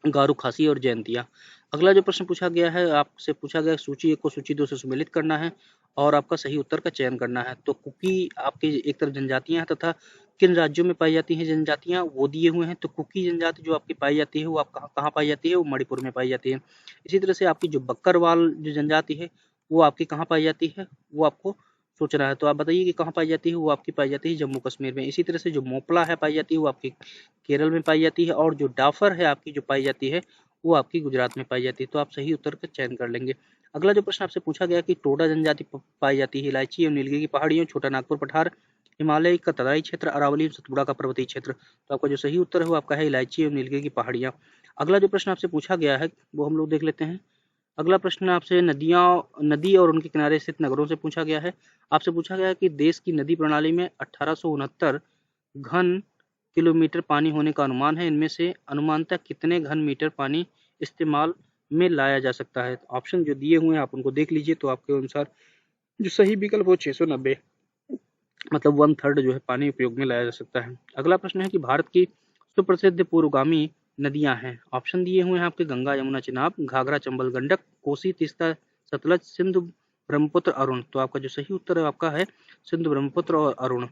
गारो, खासी और जयंतिया। अगला जो प्रश्न पूछा गया है आपसे पूछा गया सूची 1 को सूची 2 से सम्मिलित करना है और आपका सही उत्तर का चयन करना है। तो कुकी आपके एक तरफ जनजातियां हैं तथा किन राज्यों में पाई जाती हैं जनजातियां वो दिए हुए हैं। तो कुकी जनजाति जो आपकी पाई जाती है वो आप कहाँ कहाँ पाई जाती है? वो मणिपुर में पाई जाती है। इसी तरह से आपकी जो बक्करवाल जो जनजाति है वो आपकी कहाँ पाई जाती है वो आपको सोचना है। तो आप बताइए कि कहाँ पाई जाती है? वो आपकी पाई जाती है जम्मू कश्मीर में। इसी तरह से जो मोपला है पाई जाती है वो आपकी केरल में पाई जाती है और जो डाफर है आपकी जो पाई जाती है वो आपकी गुजरात में पाई जाती है। तो आप सही उत्तर का चयन कर लेंगे। अगला जो प्रश्न आपसे पूछा गया कि टोडा जनजाति पाई जाती है इलायची एवं नीलगिरी की पहाड़ियों, छोटा नागपुर पठार, हिमालय का तराई क्षेत्र, अरावली एवं सतपुड़ा का पर्वतीय क्षेत्र। तो आपका जो सही उत्तर है वो आपका है इलायची एवं नीलगिरी की पहाड़ियां। अगला जो प्रश्न आपसे पूछा गया है वो हम लोग देख लेते हैं। अगला प्रश्न आपसे नदी और उनके किनारे स्थित नगरों से पूछा गया है। आपसे पूछा गया है कि देश की नदी प्रणाली में 1869 घन किलोमीटर पानी होने का अनुमान है। इनमें से अनुमानतः कितने घन मीटर पानी इस्तेमाल में लाया जा सकता है? ऑप्शन जो दिए हुए हैं आप उनको देख लीजिए। तो आपके अनुसार जो सही विकल्प वो 690 मतलब 1/3 जो है पानी उपयोग में लाया जा सकता है। अगला प्रश्न है कि भारत की सुप्रसिद्ध पूर्वगामी नदियां हैं। ऑप्शन दिए हुए हैं आपके गंगा, यमुना, चिनाब, घाघरा, चंबल, गंडक, कोसी, तीस्ता, सतलज, सिंधु, ब्रह्मपुत्र, अरुण। तो आपका जो सही उत्तर है आपका है सिंधु, ब्रह्मपुत्र और अरुण।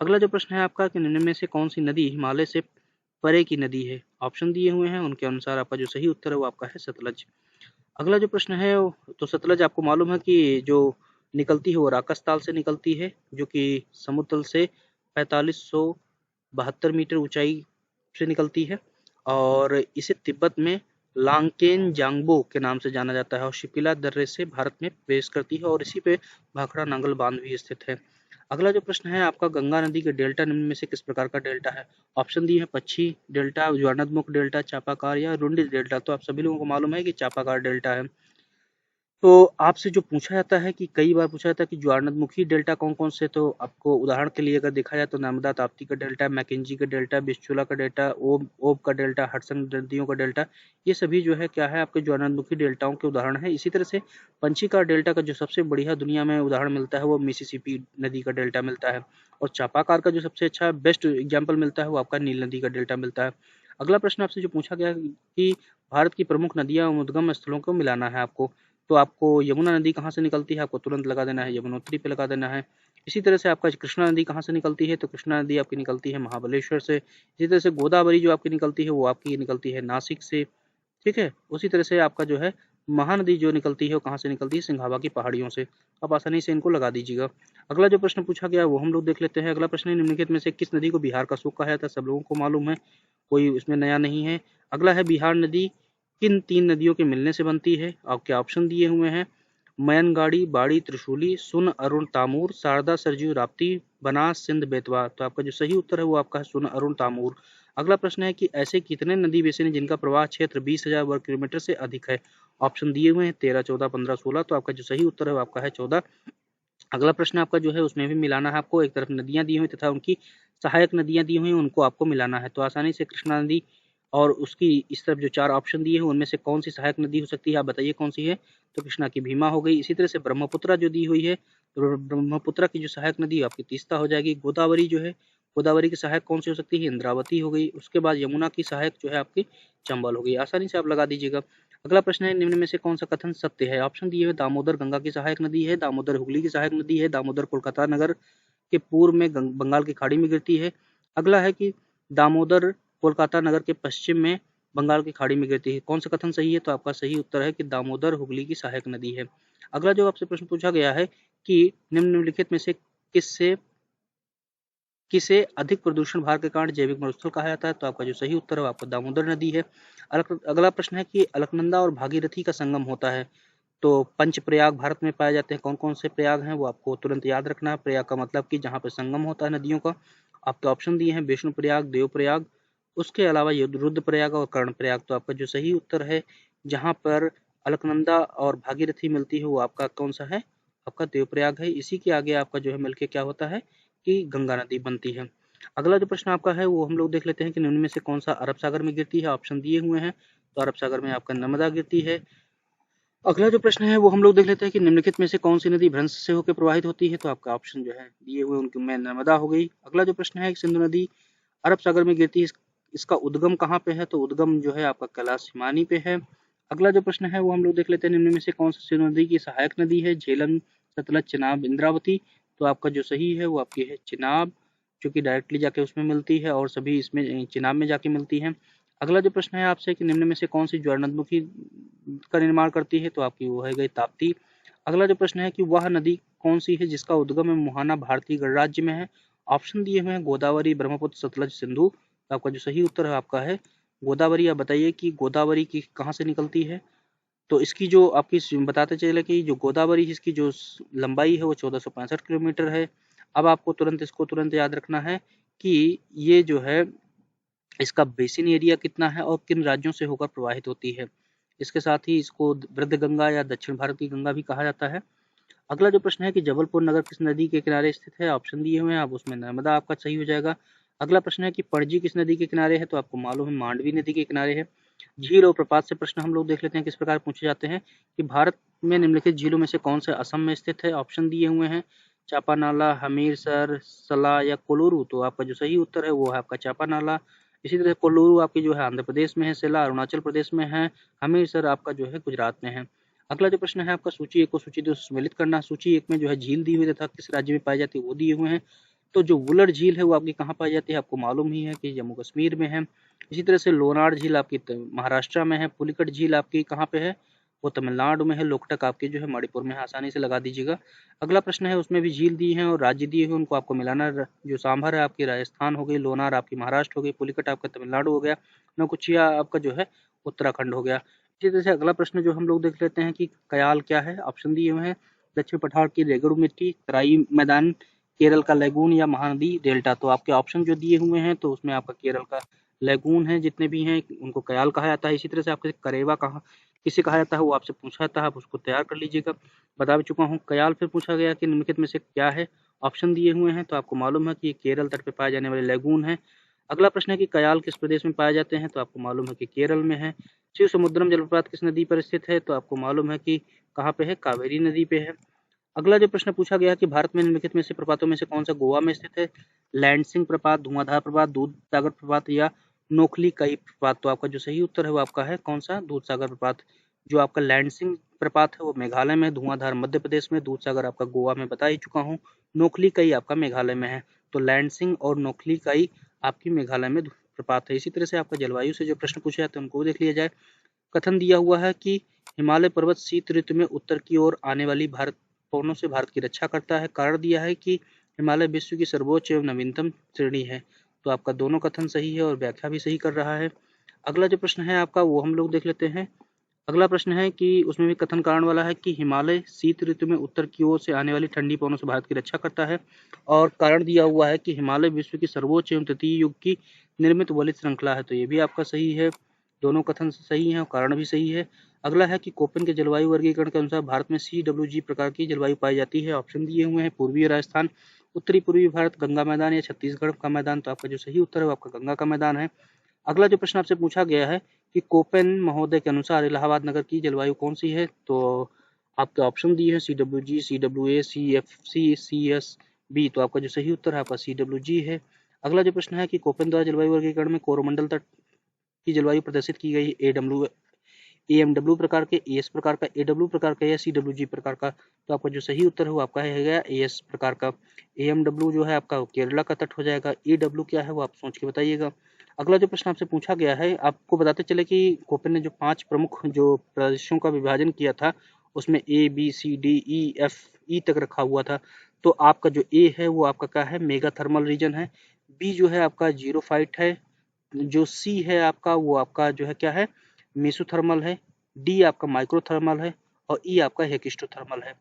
अगला जो प्रश्न है आपका कि निम्न में से कौन सी नदी हिमालय से परे की नदी है? ऑप्शन दिए हुए हैं उनके अनुसार आपका जो सही उत्तर है वो आपका है सतलज। अगला जो प्रश्न है तो सतलज आपको मालूम है कि जो निकलती है वो राकस ताल से निकलती है जो कि समुद्र तल से 4572 मीटर ऊंचाई से निकलती है और इसे तिब्बत में लांगकेन जांगबो के नाम से जाना जाता है और शिपिला दर्रे से भारत में प्रवेश करती है और इसी पे भाखड़ा नांगल बांध भी स्थित है। अगला जो प्रश्न है आपका गंगा नदी के डेल्टा निम्न में से किस प्रकार का डेल्टा है? ऑप्शन दिए हैं पक्षी डेल्टा, ज्वारनदमुख डेल्टा, चापाकार या रुंडी डेल्टा। तो आप सभी लोगों को मालूम है कि चापाकार डेल्टा है। तो आपसे जो पूछा जाता है कि कई बार पूछा जाता है कि ज्वारनदमुखी डेल्टा कौन कौन से, तो आपको उदाहरण के लिए अगर देखा जाए तो नर्मदा ताप्ती का डेल्टा, मैकेंजी का डेल्टा, बिस्चुला का डेल्टा, ओब का डेल्टा, हडसन नदियों का डेल्टा, ये सभी जो है क्या है आपके ज्वारनदमुखी डेल्टाओं के उदाहरण है। इसी तरह से पंछी का डेल्टा का जो सबसे बढ़िया दुनिया में उदाहरण मिलता है वो मिसिसिपी नदी का डेल्टा मिलता है और चापाकार का जो सबसे अच्छा बेस्ट एग्जाम्पल मिलता है वो आपका नील नदी का डेल्टा मिलता है। अगला प्रश्न आपसे जो पूछा गया कि भारत की प्रमुख नदियां और उद्गम स्थलों को मिलाना है आपको। तो आपको यमुना नदी कहाँ से निकलती है? आपको तुरंत लगा देना है यमुनोत्री पे लगा देना है। इसी तरह से आपका कृष्णा नदी कहाँ से निकलती है? तो कृष्णा नदी आपकी निकलती है महाबलेश्वर से। इसी तरह से गोदावरी जो आपकी निकलती है वो आपकी निकलती है नासिक से। ठीक है, उसी तरह से आपका जो है महानदी जो निकलती है वो कहाँ से निकलती है? सिंघावा की पहाड़ियों से। आप आसानी से इनको लगा दीजिएगा। अगला जो प्रश्न पूछा गया वो हम लोग देख लेते हैं। अगला प्रश्न है निम्नलिखित में से किस नदी को बिहार का सूख कहा जाता है? सब लोगों को मालूम है, कोई उसमें नया नहीं है। अगला है बिहार नदी किन 3 नदियों के मिलने से बनती है? आपके ऑप्शन दिए हुए हैं मयनगाड़ी, बाड़ी, त्रिशूली, सुन, अरुण, तामूर, शारदा, सरजू, राप्ती, बनास, सिंध, बेतवा। तो आपका जो सही उत्तर है वो आपका है सुन, अरुण, तामूर। अगला प्रश्न है कि ऐसे कितने नदी बेसिन हैं जिनका प्रवाह क्षेत्र 20,000 वर्ग किलोमीटर से अधिक है? ऑप्शन दिए हुए हैं 13, 14, 15, 16। तो आपका जो सही उत्तर है वो आपका है 14। अगला प्रश्न आपका जो है उसमें भी मिलाना है आपको, एक तरफ नदियां दी हुई तथा उनकी सहायक नदियां दी हुई उनको आपको मिलाना है। तो आसानी से कृष्णा नदी और उसकी इस तरफ जो 4 ऑप्शन दिए हैं उनमें से कौन सी सहायक नदी हो सकती है, आप बताइए कौन सी है। तो कृष्णा की भीमा हो गई। इसी तरह से ब्रह्मपुत्रा जो दी हुई है, तो ब्रह्मपुत्रा की जो सहायक नदी आपकी तीस्ता हो जाएगी। गोदावरी जो है, गोदावरी की सहायक कौन सी हो सकती है, इंद्रावती हो गई। उसके बाद यमुना की सहायक जो है आपकी चंबल हो गई। आसानी से आप लगा दीजिएगा। अगला प्रश्न है, निम्न में से कौन सा कथन सत्य है। ऑप्शन दिए हुए, दामोदर गंगा की सहायक नदी है, दामोदर हुगली की सहायक नदी है, दामोदर कोलकाता नगर के पूर्व में बंगाल की खाड़ी में गिरती है। अगला है कि दामोदर कोलकाता नगर के पश्चिम में बंगाल की खाड़ी में गिरती है। कौन सा कथन सही है, तो आपका सही उत्तर है कि दामोदर हुगली की सहायक नदी है। अगला जो आपसे प्रश्न पूछा गया है कि निम्नलिखित में से किससे किसे अधिक प्रदूषण भार के कारण जैविक मरुस्थल कहा जाता है, तो आपका जो सही उत्तर है आपका दामोदर नदी है। अगला प्रश्न है कि अलकनंदा और भागीरथी का संगम होता है, तो पंच प्रयाग भारत में पाए जाते हैं। कौन कौन से प्रयाग हैं वो आपको तुरंत याद रखना है। प्रयाग का मतलब कि जहाँ पे संगम होता है नदियों का। आपके ऑप्शन दिए हैं विष्णु प्रयाग, देव प्रयाग, उसके अलावा रुद्र प्रयाग और कर्ण प्रयाग। तो आपका जो सही उत्तर है जहाँ पर अलकनंदा और भागीरथी मिलती है वो आपका कौन सा है, आपका देव प्रयाग है। इसी के आगे आपका जो है मिलके क्या होता है कि गंगा नदी बनती है। अगला जो प्रश्न आपका है वो हम लोग देख लेते हैं कि निम्न में से कौन सा अरब सागर में गिरती है। ऑप्शन दिए हुए हैं, तो अरब सागर में आपका नर्मदा गिरती है। अगला जो प्रश्न है वो हम लोग देख लेते हैं कि निम्नलिखित में से कौन सी नदी भ्रंश से होकर प्रवाहित होती है, तो आपका ऑप्शन जो है दिए हुए उनके में नर्मदा हो गई। अगला जो प्रश्न है सिंधु नदी अरब सागर में गिरती है, इसका उद्गम कहाँ पे है, तो उद्गम जो है आपका कैलाश हिमानी पे है। अगला जो प्रश्न है वो हम लोग देख लेते हैं निम्न में से कौन सी सिंधु नदी की सहायक नदी है, झेलम, सतलज, चिनाब, इंद्रावती। तो आपका जो सही है वो आपकी है चिनाब, जो कि डायरेक्टली जाके उसमें मिलती है और सभी इसमें चिनाब में जाके मिलती है। अगला जो प्रश्न है आपसे कि निम्न में से कौन सी ज्वारनदमुखी का निर्माण करती है, तो आपकी वो है गई ताप्ती। अगला जो प्रश्न है कि वह नदी कौन सी है जिसका उद्गम मुहाना भारतीय गणराज्य में है। ऑप्शन दिए हुए हैं गोदावरी, ब्रह्मपुत्र, सतलज, सिंधु। तो आपका जो सही उत्तर है आपका है गोदावरी। आप बताइए कि गोदावरी की कहाँ से निकलती है। तो इसकी जो आपकी बताते चले कि जो गोदावरी इसकी जो लंबाई है वो 1465 किलोमीटर है। अब आपको तुरंत इसको तुरंत याद रखना है कि ये जो है इसका बेसिन एरिया कितना है और किन राज्यों से होकर प्रवाहित होती है। इसके साथ ही इसको वृद्ध गंगा या दक्षिण भारत की गंगा भी कहा जाता है। अगला जो प्रश्न है कि जबलपुर नगर किस नदी के किनारे स्थित है। ऑप्शन दिए हुए हैं, आप उसमें नर्मदा आपका सही हो जाएगा। अगला प्रश्न है कि पणजी किस नदी के किनारे है, तो आपको मालूम है मांडवी नदी के किनारे है। झील और प्रपात से प्रश्न हम लोग देख लेते हैं किस प्रकार पूछे जाते हैं कि भारत में निम्नलिखित झीलों में से कौन से असम में स्थित है। ऑप्शन दिए हुए हैं चापानाला, हमीरसर, सला या कोलूरू। तो आपका जो सही उत्तर है वो है आपका चापानाला। इसी तरह कोल्लूरू आपकी जो है आंध्र प्रदेश में है, सिला अरुणाचल प्रदेश में है, हमीरसर आपका जो है गुजरात में है। अगला जो प्रश्न है आपका सूची 1 को सूची 2 से सम्मिलित करना। सूची 1 में जो है झील दी हुई तथा किस राज्य में पाई जाती है वो दिए हुए हैं। तो जो वुलर झील है वो आपकी कहाँ पाई जाती है, आपको मालूम ही है कि जम्मू कश्मीर में है। इसी तरह से लोनार झील आपकी महाराष्ट्र में है। पुलिकट झील आपकी कहाँ पे है, वो तमिलनाडु में है। लोकटक आपकी जो है मणिपुर में है। आसानी से लगा दीजिएगा। अगला प्रश्न है उसमें भी झील दी है और राज्य दिए हुए उनको आपको मिलाना। जो सांभर है आपकी राजस्थान हो गई, लोनार आपकी महाराष्ट्र हो गई, पुलिकट आपका तमिलनाडु हो गया, नौकुचिया आपका जो है उत्तराखंड हो गया। इसी तरह से अगला प्रश्न जो हम लोग देख लेते हैं कि कयाल क्या है। ऑप्शन दिए हुए हैं दक्षिण पठार की रेगड़ू मिट्टी, तराई मैदान, केरल का लैगून या महानदी डेल्टा। तो आपके ऑप्शन जो दिए हुए हैं तो उसमें आपका केरल का लैगून है, जितने भी हैं उनको कयाल कहा जाता है। इसी तरह से आपके करेवा कहा किसे कहा जाता है वो आपसे पूछा जाता है, आप उसको तैयार कर लीजिएगा। बता भी चुका हूँ। कयाल फिर पूछा गया कि निम्नलिखित में से क्या है। ऑप्शन दिए हुए हैं तो आपको मालूम है कि ये केरल तट पे पाए जाने वाले लैगून है। अगला प्रश्न है कि कयाल किस प्रदेश में पाए जाते हैं, तो आपको मालूम है कि केरल में है। शिव समुद्रम जलप्रपात किस नदी पर स्थित है, तो आपको मालूम है कि कहाँ पे है, कावेरी नदी पे है। अगला जो प्रश्न पूछा गया कि भारत में निम्नलिखित में से प्रपातों में से कौन सा गोवा में स्थित है। लैंडसिंग प्रपात, धुआंधार प्रपात, दूध सागर प्रपात या नोखली कई प्रपात। तो आपका जो सही उत्तर है वो आपका है कौन सा, दूध सागर प्रपात। जो आपका लैंडसिंग प्रपात है वो मेघालय में, धुआंधार मध्य प्रदेश में, दूध सागर आपका गोवा में बता ही चुका हूँ, नोखली कई आपका मेघालय में है। तो लैंडसिंग और नोखली कई आपकी मेघालय में प्रपात है। इसी तरह से आपका जलवायु से जो प्रश्न पूछे जाते हैं उनको देख लिया जाए। कथन दिया हुआ है कि हिमालय पर्वत शीत ऋतु में उत्तर की ओर आने वाली भारत पवनों से भारत की रक्षा करता है। कारण दिया है कि हिमालय विश्व की सर्वोच्च एवं नवीनतम श्रेणी है। तो आपका दोनों कथन सही है और व्याख्या भी सही कर रहा है। अगला जो प्रश्न है आपका वो हम लोग देख लेते हैं। अगला प्रश्न है कि उसमें भी कथन कारण वाला है कि हिमालय शीत ऋतु में उत्तर की ओर से आने वाली ठंडी पवनों से भारत की रक्षा करता है। और कारण दिया हुआ है कि हिमालय विश्व की सर्वोच्च एवं तृतीय युग की निर्मित वलित श्रृंखला है। तो ये भी आपका सही है, दोनों कथन सही हैं और कारण भी सही है। अगला है कि कोपेन के जलवायु वर्गीकरण के अनुसार भारत में CWG प्रकार की जलवायु पाई जाती है। ऑप्शन दिए हुए हैं पूर्वी राजस्थान, उत्तरी पूर्वी भारत, गंगा मैदान या छत्तीसगढ़ का मैदान। तो आपका जो सही उत्तर है वो आपका गंगा का मैदान है। अगला जो प्रश्न आपसे पूछा गया है कि कोपेन महोदय के अनुसार इलाहाबाद नगर की जलवायु कौन सी है, तो आपके ऑप्शन दिए हैं CWG, CWA, CFC, CSB। तो आपका जो सही उत्तर है आपका CWG है। अगला जो प्रश्न है कि कोपेन द्वारा जलवायु वर्गीकरण में कोरोमंडल तट की जलवायु प्रदर्शित की गई AMW प्रकार के, AS प्रकार का, AW प्रकार का या CWG प्रकार का। तो आपका जो सही उत्तर है वो आपका है AS प्रकार का। AMW जो है आपका केरला का तट हो जाएगा। AW क्या है वो आप सोच के बताइएगा। अगला जो प्रश्न आपसे पूछा गया है, आपको बताते चले कि कोपेन ने जो 5 प्रमुख जो प्रदेशों का विभाजन किया था उसमें ABCDEFE तक रखा हुआ था। तो आपका जो A है वो आपका क्या है, मेगा थर्मल रीजन है। B जो है आपका जीरोफाइट है। जो C है आपका वो आपका जो है क्या है, मेसोथर्मल है। D आपका माइक्रोथर्मल है और E आपका हेकिस्टोथर्मल है।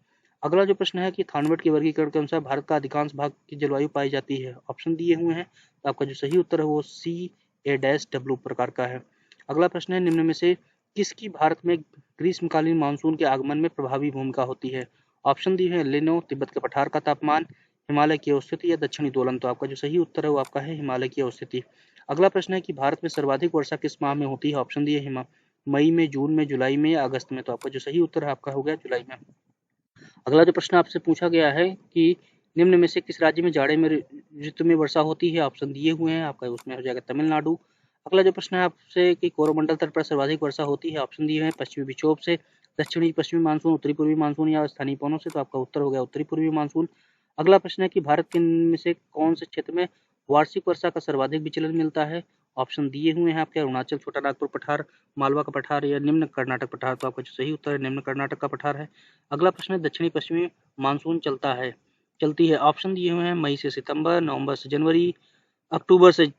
अगला जो प्रश्न है कि थानवेट के वर्गीकरण के अनुसार भारत का अधिकांश भाग की जलवायु पाई जाती है। ऑप्शन दिए हुए हैं, तो आपका जो सही उत्तर है वो CA-W प्रकार का है। अगला प्रश्न है, निम्न में से किसकी भारत में ग्रीष्मकालीन मानसून के आगमन में प्रभावी भूमिका होती है। ऑप्शन दिए हैं लेनो, तिब्बत के पठार का तापमान, हिमालय की अवस्थिति या दक्षिणी दोलन। तो आपका जो सही उत्तर है वो आपका है हिमालय की अवस्थिति। अगला प्रश्न है कि भारत में सर्वाधिक वर्षा किस माह में होती है। ऑप्शन दिए मई में, जून में, जुलाई में या अगस्त में। तो आपका जो सही उत्तर है आपका हो गया जुलाई में। अगला जो प्रश्न आपसे पूछा गया है कि निम्न में से किस राज्य में जाड़े में ऋतु में वर्षा होती है। ऑप्शन दिए हुए हैं आपका, उसमें हो जाएगा तमिलनाडु। अगला जो प्रश्न है आपसे कि कोरोमंडल तट पर सर्वाधिक वर्षा होती है। ऑप्शन दिए हैं पश्चिमी विक्षोभ से, दक्षिणी पश्चिमी मानसून, उत्तरी पूर्वी मानसून या स्थानीय पवनों से। तो आपका उत्तर हो गया उत्तरी पूर्वी मानसून। अगला प्रश्न है कि भारत के में से कौन से क्षेत्र में वार्षिक वर्षा का सर्वाधिक विचलन मिलता है। ऑप्शन दिए हुए हैं आपके अरुणाचल, छोटा नागपुर पठार, मालवा का पठार या निम्न कर्नाटक पठार। तो आपका जो सही उत्तर है निम्न कर्नाटक का पठार है। अगला प्रश्न है दक्षिणी पश्चिमी मानसून चलती है। ऑप्शन दिए हुए हैं मई से सितंबर, नवंबर से जनवरी, अक्टूबर से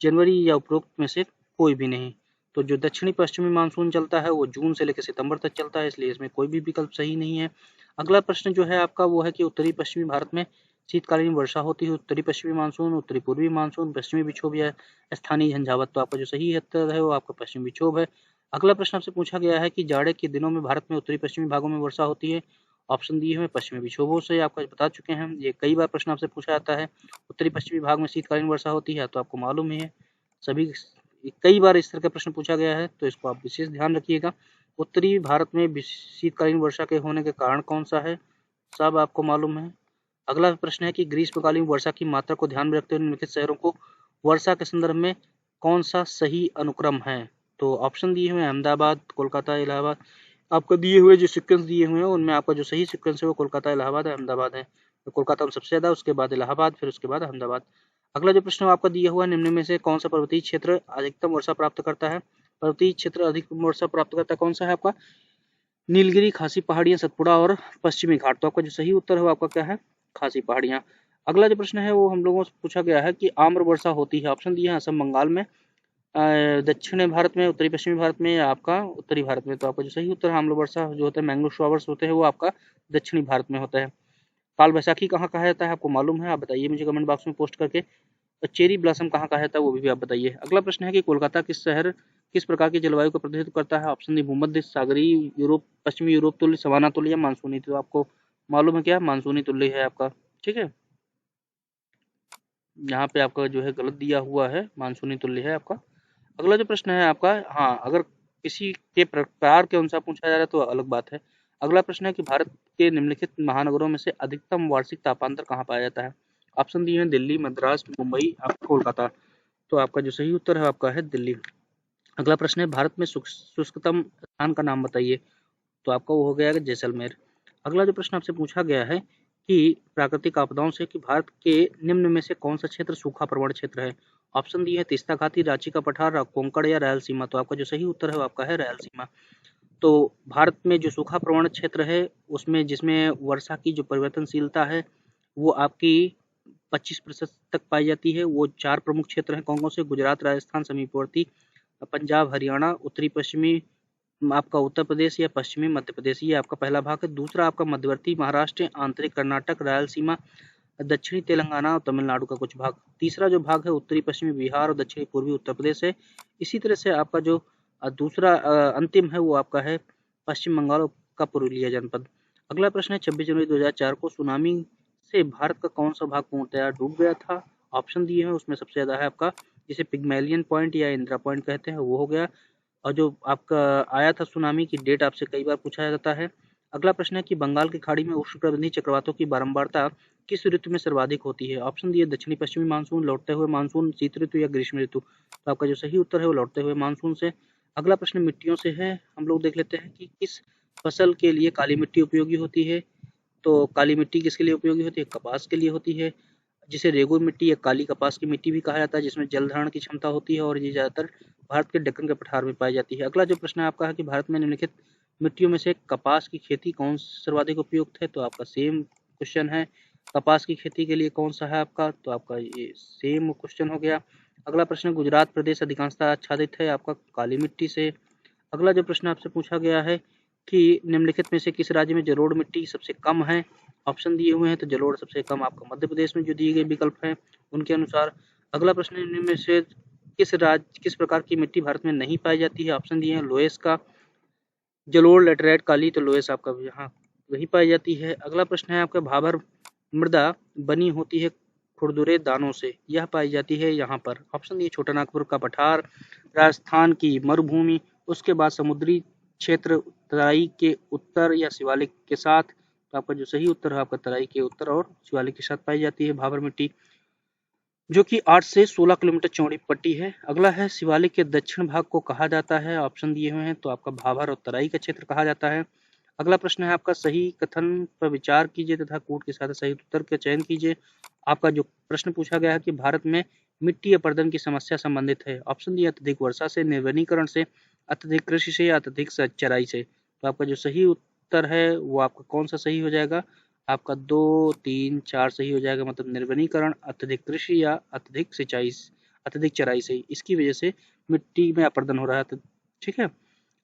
जनवरी या उपरोक्त में से कोई भी नहीं। तो जो दक्षिणी पश्चिमी मानसून चलता है वो जून से लेकर सितंबर तक चलता है, इसलिए इसमें कोई भी विकल्प सही नहीं है। अगला प्रश्न जो है आपका वो है कि उत्तरी पश्चिमी भारत में शीतकालीन वर्षा होती है। उत्तरी पश्चिमी मानसून, उत्तरी पूर्वी मानसून, पश्चिमी विक्षोभ या स्थानीय झंझावात। तो आपका जो सही उत्तर है वो आपका पश्चिमी विक्षोभ है। अगला प्रश्न आपसे पूछा गया है कि जाड़े के दिनों में भारत में उत्तरी पश्चिमी भागों में वर्षा होती है। ऑप्शन दिए हुए पश्चिमी विक्षोभों से, आपको बता चुके हैं, ये कई बार प्रश्न आपसे पूछा जाता है। उत्तरी पश्चिमी भाग में शीतकालीन वर्षा होती है, तो आपको मालूम ही है, सभी कई बार इस तरह का प्रश्न पूछा गया है, तो इसको आप विशेष ध्यान रखिएगा। उत्तरी भारत में शीतकालीन वर्षा के होने के कारण कौन सा है, सब आपको मालूम है। अगला प्रश्न है कि ग्रीष्मकालीन वर्षा की मात्रा को ध्यान में रखते हुए निम्नलिखित शहरों को वर्षा के संदर्भ में कौन सा सही अनुक्रम है। तो ऑप्शन दिए हुए अहमदाबाद, कोलकाता, इलाहाबाद। आपको दिए हुए जो सीक्वेंस दिए हुए हैं उनमें आपका जो सही सीक्वेंस है वो कोलकाता, इलाहाबाद, अहमदाबाद है। तो कोलकाता में सबसे ज्यादा, उसके बाद इलाहाबाद, फिर उसके बाद अहमदाबाद। अगला जो प्रश्न आपका दिया हुआ निम्न में से कौन सा पर्वतीय क्षेत्र अधिकतम वर्षा प्राप्त करता है। पर्वतीय क्षेत्र अधिकतम वर्षा प्राप्त करता कौन सा है आपका, नीलगिरी, खासी पहाड़ियां, सतपुड़ा और पश्चिमी घाट। तो आपका जो सही उत्तर है वो आपका क्या है, खासी पहाड़ियां। अगला जो प्रश्न है वो हम लोगों से पूछा गया है कि आम्र वर्षा होती है। ऑप्शन दिए हैं असम, बंगाल में, दक्षिणी भारत में, उत्तरी पश्चिमी भारत में या आपका उत्तरी भारत में। तो आपका जो सही उत्तर है आम्ल वर्षा जो होता है, मैंग्रो शॉवर्स होते हैं, वो आपका दक्षिणी भारत में होता है। काल बैसाखी कहाँ कहा जाता है, आपको मालूम है, आप बताइए मुझे कमेंट बॉक्स में पोस्ट करके। और चेरी ब्लॉसम कहाँ कहा जाता है वो भी आप बताइए। अगला प्रश्न है कि कोलकाता किस शहर किस प्रकार की जलवायु का प्रतिनिधित्व करता है। ऑप्शन डी भूमध्य सागरीय, यूरोप, पश्चिमी यूरोप तुल्य, सवाना तुल्य या मानसूनी। तो आपको मालूम है क्या, मानसूनी तुल्य है आपका, ठीक है। यहाँ पे आपका जो है गलत दिया हुआ है, मानसूनी तुल्य है आपका। अगला जो प्रश्न है आपका, हाँ, अगर किसी के प्रकार के अनुसार पूछा जा रहा है तो अलग बात है। अगला प्रश्न है कि भारत के निम्नलिखित महानगरों में से अधिकतम वार्षिक तापांतर कहाँ पाया जाता है। ऑप्शन दिए हैं दिल्ली, मद्रास, मुंबई, कोलकाता। तो आपका जो सही उत्तर है आपका है दिल्ली। अगला प्रश्न है भारत में शुष्कतम स्थान का नाम बताइए। तो आपका वो हो गया जैसलमेर। अगला जो प्रश्न आपसे पूछा गया है कि प्राकृतिक आपदाओं से कि भारत के निम्न में से कौन सा क्षेत्र सूखा प्रवण क्षेत्र है। ऑप्शन दिए है तीस्ता घाटी, रांची का पठार, कोंकण या रायलसीमा। तो आपका जो सही उत्तर है वो आपका है रायलसीमा। तो भारत में जो सूखा प्रवण क्षेत्र है उसमें जिसमें वर्षा की जो परिवर्तनशीलता है वो आपकी 25% तक पाई जाती है। वो 4 प्रमुख क्षेत्र हैं, कौन कौन से, गुजरात, राजस्थान, समीपवर्ती पंजाब, हरियाणा, उत्तरी पश्चिमी आपका उत्तर प्रदेश या पश्चिमी मध्य प्रदेश। ये आपका पहला भाग है। दूसरा आपका मध्यवर्ती महाराष्ट्र, आंतरिक कर्नाटक, रायलसीमा, दक्षिणी तेलंगाना और तमिलनाडु का कुछ भाग। तीसरा जो भाग है उत्तरी पश्चिमी बिहार और दक्षिणी पूर्वी उत्तर प्रदेश है। इसी तरह से आपका जो दूसरा अंतिम है वो आपका है पश्चिम बंगाल का पुरुलिया जनपद। अगला प्रश्न है 26 जनवरी 2004 को सुनामी से भारत का कौन सा भाग पूर्णतया डूब गया था? ऑप्शन दिए हैं उसमें सबसे ज्यादा है आपका जिसे पिग्मेलियन पॉइंट या इंदिरा पॉइंट कहते हैं वो हो गया, और जो आपका आया था सुनामी की डेट आपसे कई बार पूछा जाता है। अगला प्रश्न है कि बंगाल की खाड़ी में उष्णकटिबंधीय चक्रवातों की बारंबारता किस ऋतु में सर्वाधिक होती है? ऑप्शन दिए दक्षिणी पश्चिमी मानसून, लौटते हुए मानसून, शीत ऋतु या ग्रीष्म ऋतु। तो आपका जो सही उत्तर है वो लौटते हुए मानसून से। अगला प्रश्न मिट्टियों से है, हम लोग देख लेते हैं कि किस फसल के लिए काली मिट्टी उपयोगी होती है। तो काली मिट्टी किसके लिए उपयोगी होती है? कपास के लिए होती है, जिसे रेगुर मिट्टी या काली कपास की मिट्टी भी कहा जाता है, जिसमें जल धारण की क्षमता होती है और ये ज्यादातर भारत के दक्कन के पठार में पाई जाती है। अगला जो प्रश्न है आपका है कि भारत में निम्नलिखित मिट्टियों में से कपास की खेती कौन सर्वाधिक उपयुक्त है? तो आपका सेम क्वेश्चन है, कपास की खेती के लिए कौन सा है आपका? तो आपका ये सेम क्वेश्चन हो गया। अगला प्रश्न, गुजरात प्रदेश अधिकांशतः आच्छादित है आपका काली मिट्टी से। अगला जो प्रश्न आपसे पूछा गया है कि निम्नलिखित में से किस राज्य में जलोढ़ मिट्टी सबसे कम है? ऑप्शन दिए हुए हैं, तो जलोढ़ सबसे कम आपका मध्य प्रदेश में जो दिए गए विकल्प हैं उनके अनुसार। अगला प्रश्न, निम्न में से किस प्रकार की मिट्टी भारत में नहीं पाई जाती है? ऑप्शन दिए हैं लोएस का, जलोढ़, लेटराइट, काली, तो लोएस आपका यहाँ वही पाई जाती है। अगला प्रश्न है आपका भाबर मृदा बनी होती है खुरदुरे दानों से, यह पाई जाती है यहाँ पर। ऑप्शन दिए छोटा नागपुर का पठार, राजस्थान की मरुभूमि, उसके बाद समुद्री क्षेत्र, तराई के उत्तर या शिवालिक के साथ। तो आपका जो सही उत्तर है आपका तराई के उत्तर और शिवालिक के साथ पाई जाती है भाबर मिट्टी, जो कि 8 से 16 किलोमीटर चौड़ी पट्टी है। अगला है शिवालिक के दक्षिण भाग को कहा जाता है, ऑप्शन दिए हुए हैं, तो आपका भाबर और तराई का क्षेत्र कहा जाता है। अगला प्रश्न है आपका सही कथन पर विचार कीजिए तथा कूट के साथ सही उत्तर का चयन कीजिए। आपका जो प्रश्न पूछा गया है कि भारत में मिट्टी अपरदन की समस्या संबंधित है। ऑप्शन दिया अत्यधिक वर्षा से, निर्वनीकरण से, अत्यधिक कृषि से या अत्यधिक चराई से। तो आपका जो सही उत्तर है वो आपका कौन सा सही हो जाएगा? आपका 2, 3, 4 सही हो जाएगा, मतलब निर्वनीकरण, अत्यधिक कृषि या अत्यधिक सिंचाई, अत्यधिक चराई से, इसकी वजह से मिट्टी में अपरदन हो रहा है। ठीक है।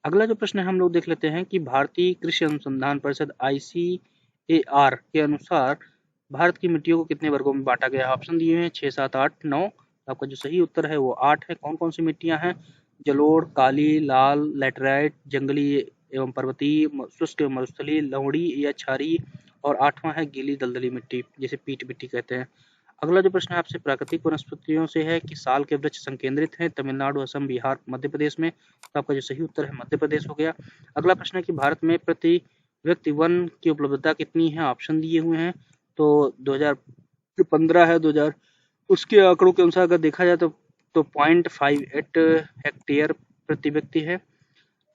अगला जो प्रश्न है हम लोग देख लेते हैं कि भारतीय कृषि अनुसंधान परिषद ICAR के अनुसार भारत की मिट्टियों को कितने वर्गों में बांटा गया है? ऑप्शन दिए हैं 6, 7, 8, 9। आपका जो सही उत्तर है वो 8 है। कौन कौन सी मिट्टियां हैं? जलोढ़, काली, लाल, लैटराइट, जंगली एवं पर्वतीय, शुष्क एवं मरुस्थलीय, लवणी या क्षारीय, और 8वां है गीली दलदली मिट्टी, जिसे पीट मिट्टी कहते हैं। अगला जो प्रश्न है आपसे प्राकृतिक वनस्पतियों से है कि साल के वृक्ष संकेंद्रित हैं तमिलनाडु, असम, बिहार, मध्य प्रदेश में। तो आपका जो सही उत्तर है मध्य प्रदेश हो गया। अगला प्रश्न है कि भारत में प्रति व्यक्ति वन की उपलब्धता कितनी है? ऑप्शन दिए हुए हैं, तो 2015 है 2000 उसके आंकड़ों के अनुसार अगर देखा जाए तो 0.58 हेक्टेयर प्रति व्यक्ति है।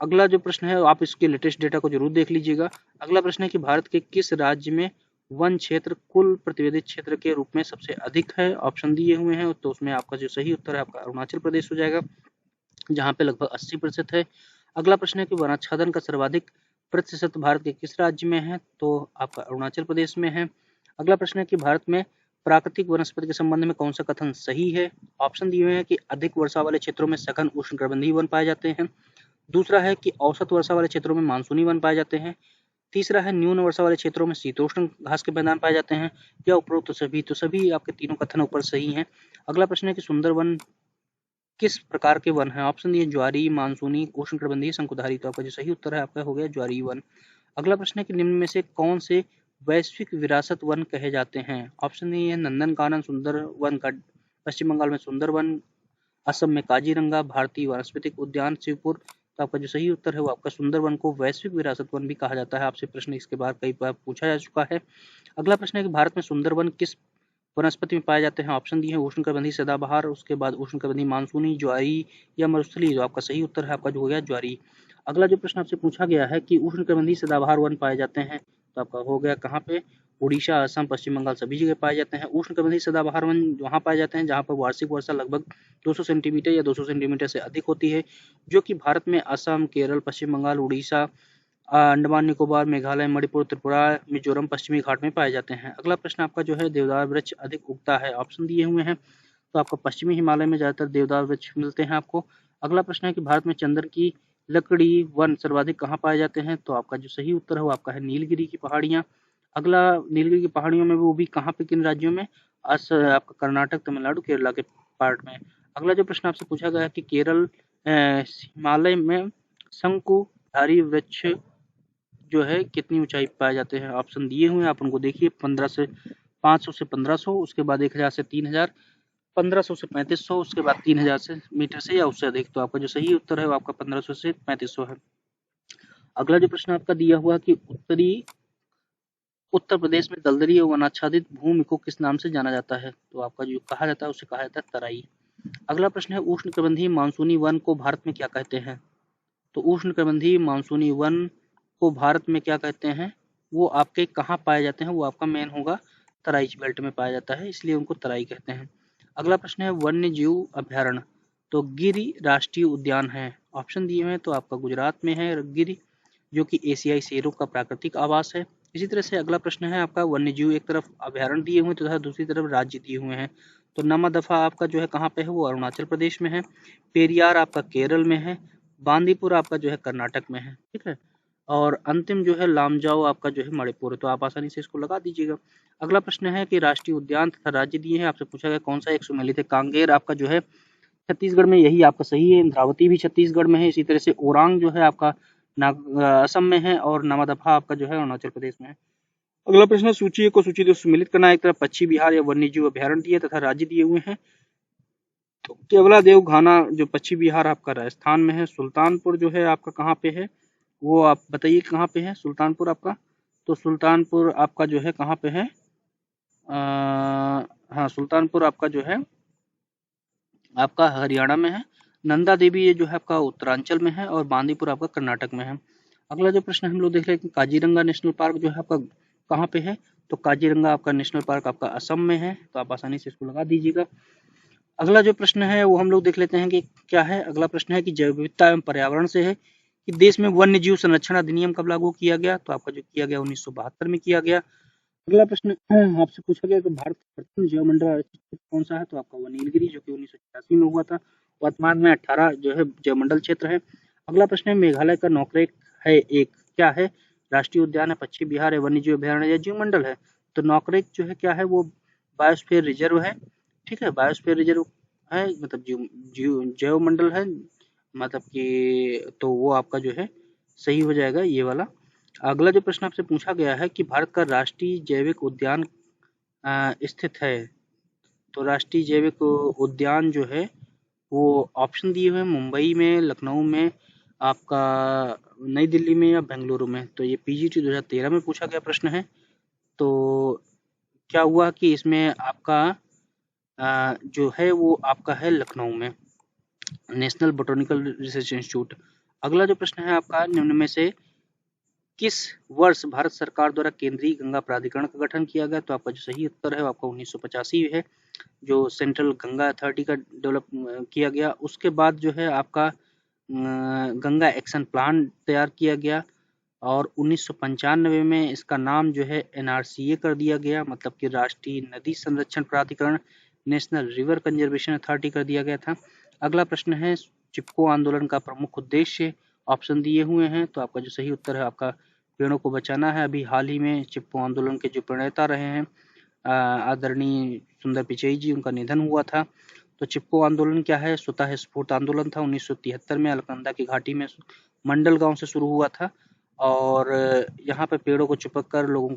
अगला जो प्रश्न है आप इसके लेटेस्ट डेटा को जरूर देख लीजिएगा। अगला प्रश्न है कि भारत के किस राज्य में वन क्षेत्र कुल प्रतिवेदित क्षेत्र के रूप में सबसे अधिक है? ऑप्शन दिए हुए हैं, तो उसमें आपका जो सही उत्तर है आपका अरुणाचल प्रदेश हो जाएगा, जहाँ पे लगभग 80% है। अगला प्रश्न है कि वनाच्छादन का सर्वाधिक प्रतिशत भारत के किस राज्य में है? तो आपका अरुणाचल प्रदेश में है। अगला प्रश्न है कि भारत में प्राकृतिक वनस्पति के संबंध में कौन सा कथन सही है? ऑप्शन दिए हुए हैं कि अधिक वर्षा वाले क्षेत्रों में सघन उष्णकटिबंधीय वन पाए जाते हैं। दूसरा है कि औसत वर्षा वाले क्षेत्रों में मानसूनी वन पाए जाते हैं। तीसरा है न्यून वर्षा वाले क्षेत्रों में शीतोष्ण घास के मैदान पाए जाते हैं, या उपरोक्त सभी। तो सभी आपके तीनों कथन ऊपर सही हैं। अगला प्रश्न है कि सुंदर वन किस प्रकार के वन है? ऑप्शन दिए ज्वारी, मानसूनी, उष्णकटिबंधीय, शंकुधारी। तो आपका जो सही उत्तर है आपका हो गया ज्वारी वन। अगला प्रश्न है कि निम्न में से कौन से वैश्विक विरासत वन कहे जाते हैं? ऑप्शन दिए हैं नंदनकानन सुंदर वन का पश्चिम बंगाल में सुंदरवन, असम में काजीरंगा, भारतीय वानस्पतिक उद्यान शिवपुर। तो आपका जो सही उत्तर है वो आपका सुंदरवन को वैश्विक विरासत वन भी कहा जाता है। आपसे प्रश्न इसके बाद कई बार पूछा जा चुका है। अगला प्रश्न है कि भारत में सुंदरवन किस वनस्पति में पाए जाते हैं? ऑप्शन दिए हैं उष्णकटिबंधीय सदाबहार, उसके बाद उष्णकटिबंधीय मानसूनी, ज्वारी या मरुस्थलीय। जो आपका सही उत्तर है आपका जो हो गया ज्वारी। अगला जो प्रश्न आपसे पूछा गया है कि उष्णकटिबंधीय सदाबहार वन पाए जाते हैं, तो आपका हो गया कहाँ पे? उड़ीसा, असम, पश्चिम बंगाल सभी जगह पाए जाते हैं। उष्णकटिबंधीय सदाबहार वन वहाँ पाए जाते हैं जहाँ पर वार्षिक वर्षा लगभग 200 सेंटीमीटर या 200 सेंटीमीटर से अधिक होती है, जो कि भारत में असम, केरल, पश्चिम बंगाल, उड़ीसा, अंडमान निकोबार, मेघालय, मणिपुर, त्रिपुरा, मिजोरम, पश्चिमी घाट में पाए जाते हैं। अगला प्रश्न आपका जो है देवदार वृक्ष अधिक उगता है, ऑप्शन दिए हुए हैं, तो आपका पश्चिमी हिमालय में ज्यादातर देवदार वृक्ष मिलते हैं आपको। अगला प्रश्न है कि भारत में चंदन की लकड़ी वन सर्वाधिक कहाँ पाए जाते हैं? तो आपका जो सही उत्तर है वो आपका है नीलगिरी की पहाड़ियाँ। अगला नीलगिरी की पहाड़ियों में वो भी कहाँ पे, किन राज्यों में? आपका कर्नाटक, तमिलनाडु, केरला के पार्ट में। अगला जो प्रश्न आपसे पूछा गया है कि केरल हिमालय में शंकुधारी वृक्ष जो है कितनी ऊंचाई पाए जाते हैं? ऑप्शन दिए हुए हैं, आप उनको देखिए। 500 से 1500, उसके बाद 1000 से 3000, 1500 से 3500, उसके बाद 3000 से मीटर से या उससे अधिक। तो आपका जो सही उत्तर है वो आपका 1500 से 3500 है। अगला जो प्रश्न आपका दिया हुआ कि उत्तर प्रदेश में दलदली और वनाच्छादित भूमि को किस नाम से जाना जाता है? तो आपका जो कहा जाता है उसे कहा जाता है तराई। अगला प्रश्न है उष्णकटिबंधीय मानसूनी वन को भारत में क्या कहते हैं? तो उष्णकटिबंधीय मानसूनी वन को भारत में क्या कहते हैं? वो आपके कहाँ पाए जाते हैं? वो आपका मेन होगा तराई बेल्ट में पाया जाता है, इसलिए उनको तराई कहते हैं। अगला प्रश्न है वन्य जीव अभ्यारण्य, तो गिरि राष्ट्रीय उद्यान है। ऑप्शन दिए हुए हैं, तो आपका गुजरात में है गिरि, जो कि एशियाई शेरों का प्राकृतिक आवास है। इसी तरह से अगला प्रश्न है आपका वन्य जीव, एक तरफ अभ्यारण्य दिए हुए हैं तथा दूसरी तरफ राज्य दिए हुए हैं। तो नमादफा आपका जो है कहाँ पे है? वो अरुणाचल प्रदेश में है। पेरियार आपका केरल में है। बांदीपुर आपका जो है कर्नाटक में है। ठीक है, और अंतिम जो है लामजाओ आपका जो है मणिपुर है। तो आप आसानी से इसको लगा दीजिएगा। अगला प्रश्न है कि राष्ट्रीय उद्यान तथा राज्य दिए हैं, आपसे पूछा गया कौन सा एक सुमेलित है? कांगेर आपका जो है छत्तीसगढ़ में, यही आपका सही है। इंद्रावती भी छत्तीसगढ़ में है। इसी तरह से ओरांग जो है आपका असम में है, और नमादफा आपका जो है अरुणाचल प्रदेश में है। अगला प्रश्न, सूची को सूची दो सम्मिलित करना। एक तरफ पश्चिमी बिहार या वन्य जीव अभ्यारण्य दिए तथा राज्य दिए हुए हैं। तो केवलादेव घाना जो पश्चिमी बिहार आपका राजस्थान में है। सुल्तानपुर जो है आपका कहाँ पे है? वो आप बताइए कहाँ पे है सुल्तानपुर आपका? तो सुल्तानपुर आपका जो है कहाँ पे है? हाँ, सुल्तानपुर आपका जो है आपका हरियाणा में है। नंदा देवी ये जो है आपका उत्तरांचल में है, और बांदीपुर आपका कर्नाटक में है। अगला जो प्रश्न हम लोग देख रहे हैं कि काजीरंगा नेशनल पार्क जो है आपका कहाँ पे है? तो काजीरंगा आपका नेशनल पार्क आपका असम में है। तो आप आसानी से इसको लगा दीजिएगा। अगला जो प्रश्न है वो हम लोग देख लेते हैं कि क्या है। अगला प्रश्न है कि जैव विविधता एवं पर्यावरण से है कि देश में वन्य जीव संरक्षण अधिनियम कब लागू किया गया? तो आपका जो किया गया 1972 में किया गया। अगला प्रश्न आपसे पूछा गया कि भारत का प्रथम जैव मंडल आरक्षित क्षेत्र कौन सा है? तो आपका वो नीलगिरी, जो कि 1986 में हुआ था। वर्तमान में 18 जो है जैव मंडल क्षेत्र है। अगला प्रश्न है मेघालय का नोकरेक है एक क्या है? राष्ट्रीय उद्यान है, पश्चिमी बिहार है, वन्य जीव अभ्यारण्य या जीव मंडल है? तो नोकरेक जो है क्या है? वो बायोस्फीयर रिजर्व है। ठीक है, बायोस्फीयर रिजर्व है, मतलब जैव मंडल है, मतलब कि तो वो आपका जो है सही हो जाएगा ये वाला। अगला जो प्रश्न आपसे पूछा गया है कि भारत का राष्ट्रीय जैविक उद्यान स्थित है। तो राष्ट्रीय जैविक उद्यान जो है वो ऑप्शन दिए हुए हैं मुंबई में, लखनऊ में, आपका नई दिल्ली में या बेंगलुरु में। तो ये पीजीटी 2013 में पूछा गया प्रश्न है। तो क्या हुआ कि इसमें आपका जो है वो आपका है लखनऊ में, नेशनल बोटैनिकल रिसर्च इंस्टीट्यूट। अगला जो प्रश्न है आपका निम्न में से किस वर्ष भारत सरकार द्वारा केंद्रीय गंगा प्राधिकरण का गठन किया गया? तो आपका जो सही उत्तर है वो आपका 1985 है, जो सेंट्रल गंगा अथॉरिटी का डेवलप किया गया। उसके बाद जो है आपका गंगा एक्शन प्लान तैयार किया गया, और 1995 में इसका नाम जो है एनआरसीए कर दिया गया, मतलब कि राष्ट्रीय नदी संरक्षण प्राधिकरण, नेशनल रिवर कंजर्वेशन अथॉरिटी कर दिया गया था। अगला प्रश्न है चिपको आंदोलन का प्रमुख उद्देश्य, ऑप्शन दिए हुए हैं। तो आपका जो सही उत्तर है आपका पेड़ों को बचाना है। अभी हाल ही में चिपको आंदोलन के जो प्रणेता रहे हैं आदरणीय सुंदर पिचई जी, उनका निधन हुआ था। तो चिपको आंदोलन क्या है? स्वतः स्फूर्त आंदोलन था। 1973 में अलकनंदा की घाटी में मंडल गांव से शुरू हुआ था, और यहाँ पे पेड़ों को चिपक कर लोगों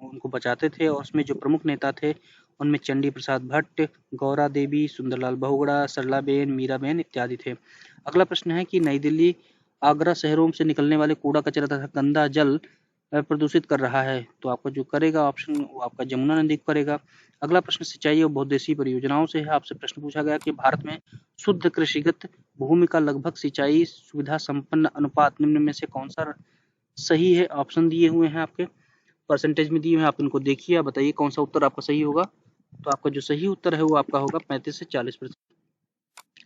उनको बचाते थे, और उसमें जो प्रमुख नेता थे उनमें चंडी प्रसाद भट्ट, गौरा देवी, सुंदरलाल बहुगुणा, सरलाबेन, मीराबेन इत्यादि थे। अगला प्रश्न है कि नई दिल्ली आगरा शहरों से निकलने वाले कूड़ा कचरा तथा गंदा जल प्रदूषित कर रहा है। तो आपका जो करेगा ऑप्शन वो आपका जमुना नदी करेगा। अगला प्रश्न सिंचाई और बहुउद्देशीय परियोजनाओं से है। आपसे प्रश्न पूछा गया कि भारत में शुद्ध कृषिगत भूमि का लगभग सिंचाई सुविधा संपन्न अनुपात निम्न में से कौन सा सही है? ऑप्शन दिए हुए हैं आपके परसेंटेज में दिए हुए हैं, आप इनको देखिए, आप बताइए कौन सा उत्तर आपका सही होगा। तो आपका जो सही उत्तर है वो आपका होगा 35 से 40%।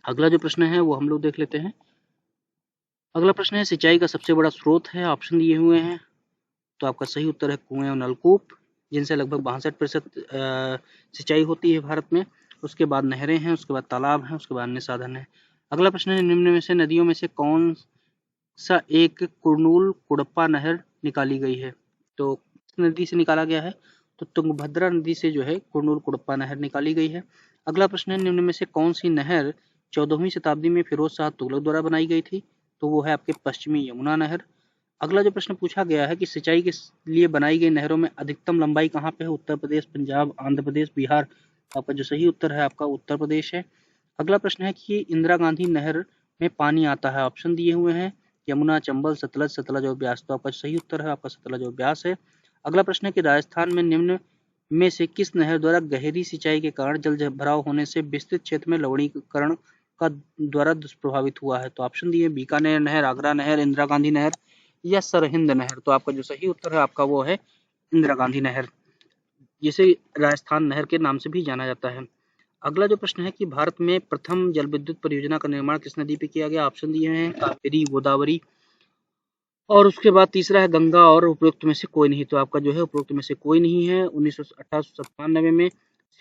अगला जो प्रश्न है वो हम लोग देख लेते हैं। अगला प्रश्न है सिंचाई का सबसे बड़ा स्रोत है, ऑप्शन दिए हुए हैं। तो आपका सही उत्तर है कुएं और नलकूप, जिनसे लगभग 62% सिंचाई होती है भारत में। उसके बाद नहरें हैं, उसके बाद तालाब हैं, उसके बाद अन्य साधन है। अगला प्रश्न है निम्न में से नदियों में से कौन सा एक कुरनूल कुड़प्पा नहर निकाली गई है? तो किस नदी से निकाला गया है? तो तुंगभद्रा नदी से जो है कुरनूल कुड़प्पा नहर निकाली गई है। अगला प्रश्न है निम्न में से कौन सी नहर 14वीं शताब्दी में फिरोज शाह तुगलक द्वारा बनाई गई थी? तो वो है आपके पश्चिमी यमुना नहर। अगला जो प्रश्न पूछा गया है कि सिंचाई के लिए बनाई गई नहरों में अधिकतम लंबाई कहाँ पे है? उत्तर प्रदेश, पंजाब, आंध्र प्रदेश, बिहार। आपका जो सही उत्तर है आपका उत्तर प्रदेश है। अगला प्रश्न है कि इंदिरा गांधी नहर में पानी आता है, ऑप्शन दिए हुए हैं यमुना, चंबल, सतलज, सतलज और ब्यास। तो आपका सही उत्तर है आपका सतलज और ब्यास है। अगला प्रश्न है कि राजस्थान में निम्न में से किस नहर द्वारा गहरी सिंचाई के कारण जल भराव होने से विस्तृत क्षेत्र में लवणीकरण का द्वारा दुष्प्रभावित हुआ है? तो ऑप्शन दिए बीकानेर नहर, आगरा नहर, इंदिरा गांधी नहर या सरहिंद नहर। तो आपका जो सही उत्तर है आपका वो है इंदिरा गांधी नहर, जिसे राजस्थान नहर के नाम से भी जाना जाता है। अगला जो प्रश्न है कि भारत में प्रथम जल विद्युत परियोजना का निर्माण किस नदी पे किया गया? ऑप्शन दिए हैं कावेरी, गोदावरी और उसके बाद तीसरा है गंगा और उपरोक्त में से कोई नहीं। तो आपका जो है उपरोक्त में से कोई नहीं है। 1897 में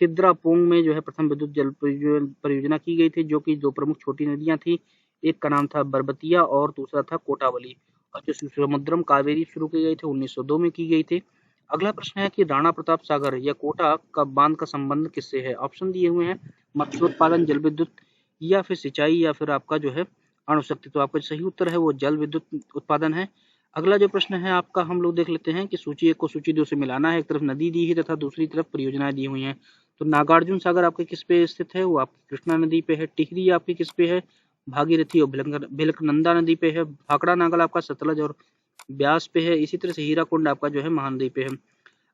सिद्रापोंग में जो है प्रथम विद्युत जल परियोजना की गई थी, जो कि दो प्रमुख छोटी नदियां थी, एक का नाम था बरबतिया और दूसरा था कोटावली, और जो समुद्रम कावेरी शुरू की गई थी 1902 में की गई थी। अगला प्रश्न है कि राणा प्रताप सागर या कोटा का बांध का संबंध किससे है? ऑप्शन दिए हुए हैं मत्स्योत्पादन, जल विद्युत या फिर सिंचाई या फिर आपका जो है अणुशक्ति। तो आपका सही उत्तर है वो जल विद्युत उत्पादन है। अगला जो प्रश्न है आपका हम लोग देख लेते हैं कि सूची 1 को सूची 2 से मिलाना है। एक तरफ नदी दी है तथा दूसरी तरफ परियोजनाएं दी हुई हैं। तो नागार्जुन सागर आपके किस पे स्थित है? वो आपकी कृष्णा नदी पे है। टिहरी आपकी किस पे है? भागीरथी और भिलकनंदा नदी पे है। भाखड़ा नागल आपका सतलज और ब्यास पे है। इसी तरह से हीराकुंड आपका जो है महानदी पे है।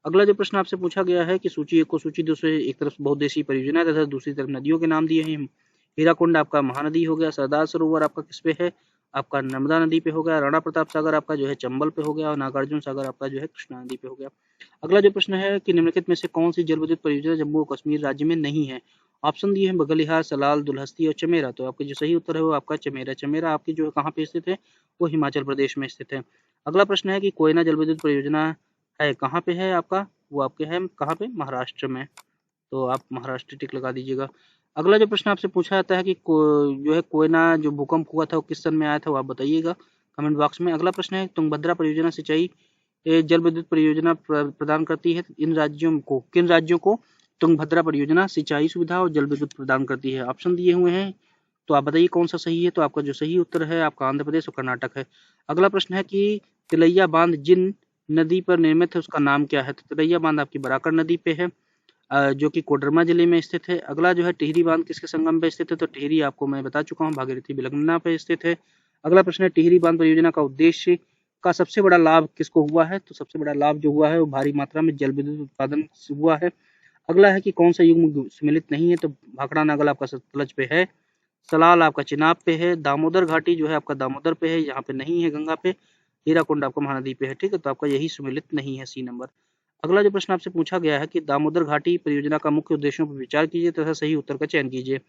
अगला जो प्रश्न आपसे पूछा गया है कि सूची 1 को सूची 2 से एक तरफ बहुउद्देशीय परियोजना तथा दूसरी तरफ नदियों के नाम दिए हैं। हीराकुंड आपका महानदी हो गया। सरदार सरोवर आपका किस पे है? आपका नर्मदा नदी पे हो गया। राणा प्रताप सागर आपका जो है चंबल पे हो गया और नागार्जुन सागर आपका जो है कृष्णा नदी पे हो गया। अगला जो प्रश्न है कि निम्नलिखित में से कौन सी जल विद्युत परियोजना जम्मू और कश्मीर राज्य में नहीं है? ऑप्शन दिए हैं बगलिहार, सलाल, दुलहस्ती और चमेरा। तो आपका जो सही उत्तर है वो आपका चमेरा। चमेरा आपकी जो है कहाँ पे स्थित है? वो हिमाचल प्रदेश में स्थित है। अगला प्रश्न है कि कोयना जल विद्युत परियोजना है कहाँ पे है आपका? वो आपके है कहाँ पे? महाराष्ट्र में। तो आप महाराष्ट्र टिक लगा दीजिएगा। अगला जो प्रश्न आपसे पूछा जाता है कि जो है कोयना जो भूकंप हुआ था वो किस सन में आया था? वो आप बताइएगा कमेंट बॉक्स में। अगला प्रश्न है तुंगभद्रा परियोजना सिंचाई जल विद्युत परियोजना प्रदान करती है इन राज्यों को, किन राज्यों को तुंगभद्रा परियोजना सिंचाई सुविधा और जल विद्युत प्रदान करती है? ऑप्शन दिए हुए हैं, तो आप बताइए कौन सा सही है। तो आपका जो सही उत्तर है आपका आंध्र प्रदेश और कर्नाटक है। अगला प्रश्न है कि तिलैया बांध जिन नदी पर निर्मित है उसका नाम क्या है? तो तिलैया बांध आपकी बराकर नदी पे है, जो कि कोडरमा जिले में स्थित है। अगला जो है टिहरी बांध किसके संगम पे स्थित है? तो टिहरी आपको मैं बता चुका हूँ भागीरथी भिलकना पे स्थित है। अगला प्रश्न है टिहरी बांध परियोजना का उद्देश्य का सबसे बड़ा लाभ किसको हुआ है? तो सबसे बड़ा लाभ जो हुआ है वो भारी मात्रा में जल विद्युत उत्पादन हुआ है। अगला है कि कौन सा युग्म सम्मिलित नहीं है? तो भाखड़ा नागल आपका सतलज पे है, सलाल आपका चिनाब पे है, दामोदर घाटी जो है आपका दामोदर पे है, यहाँ पे नहीं है गंगा पे, हीराकुंड आपका महानदी पे है। ठीक है, तो आपका यही सम्मिलित नहीं है, सी नंबर। अगला जो प्रश्न आपसे पूछा गया है कि दामोदर घाटी परियोजना का मुख्य उद्देश्यों पर विचार कीजिए तथा सही उत्तर का चयन कीजिए।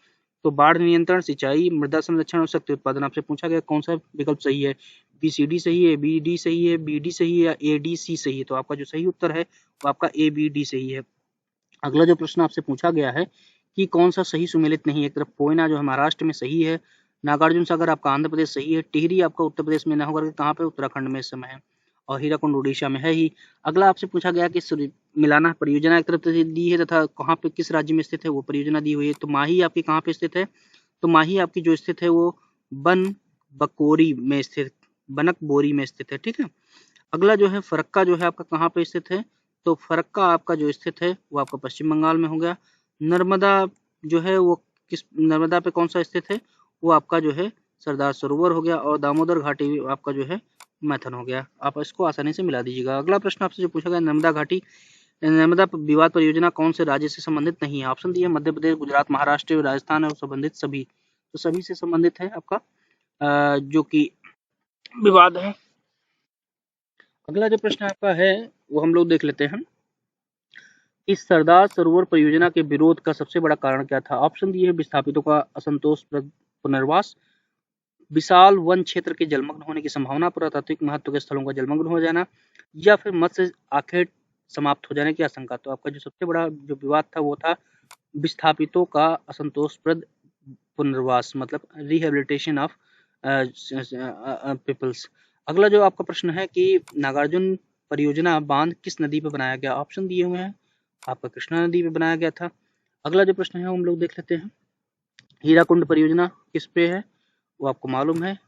तो बाढ़ नियंत्रण, सिंचाई, मृदा संरक्षण और शक्ति उत्पादन आपसे पूछा गया कौन सा विकल्प सही है? BCD सही है, BD सही है, BD सही है या ADC सही है? तो आपका जो सही उत्तर है वो आपका ABD सही है। अगला जो प्रश्न आपसे पूछा गया है कि कौन सा सही सुमेलित नहीं है? एक तरफ कोयना जो है महाराष्ट्र में सही है, नागार्जुन सागर आपका आंध्र प्रदेश सही है, टिहरी आपका उत्तर प्रदेश में न होकर कहाँ पे? उत्तराखंड में इस समय है, और हीराकुंड उड़ीसा में है ही। अगला आपसे पूछा गया कि मिलाना परियोजना एक तरफ से दी है तथा कहाँ पे किस राज्य में स्थित है वो परियोजना दी हुई है। तो माही आपकी कहाँ पे स्थित है? तो माही आपकी जो स्थित है वो बनबकोरी में स्थित, बनक बोरी में स्थित है। ठीक है, अगला जो है फरक्का जो है आपका कहाँ पे स्थित है? तो फरक्का आपका जो स्थित है वो आपका पश्चिम बंगाल में हो गया। नर्मदा जो है वो किस, नर्मदा पे कौन सा स्थित है? वो आपका जो है सरदार सरोवर हो गया, और दामोदर घाटी आपका जो है मैथन हो गया। आप इसको आसानी से मिला दीजिएगा। अगला प्रश्न आपसे जो पूछा गया नर्मदा घाटी, नर्मदा विवाद परियोजना कौन से राज्य से संबंधित नहीं है? ऑप्शन दिए मध्य प्रदेश, गुजरात, महाराष्ट्र, राजस्थान और संबंधित सभी। तो सभी से संबंधित है आपका जो कि विवाद है। अगला जो प्रश्न आपका है वो हम लोग देख लेते हैं। इस सरदार सरोवर परियोजना के विरोध का सबसे बड़ा कारण क्या था? ऑप्शन दिए हैं विस्थापितों का असंतोष, पुनर्वास, विशाल वन क्षेत्र के जलमग्न होने की संभावना, पुरातात्विक महत्व के स्थलों का जलमग्न हो जाना, या फिर मत्स्य आखेट समाप्त हो जाने की आशंका। तो आपका जो सबसे बड़ा जो विवाद था वो था विस्थापितों का असंतोषप्रद पुनर्वास, मतलब रिहेबिलिटेशन ऑफ पीपल्स। अगला जो आपका प्रश्न है कि नागार्जुन परियोजना बांध किस नदी पर बनाया गया? ऑप्शन दिए हुए हैं आपका कृष्णा नदी पे बनाया गया था। अगला जो प्रश्न है हम लोग देख लेते हैं। हीराकुंड परियोजना किस पे है? वो आपको मालूम है,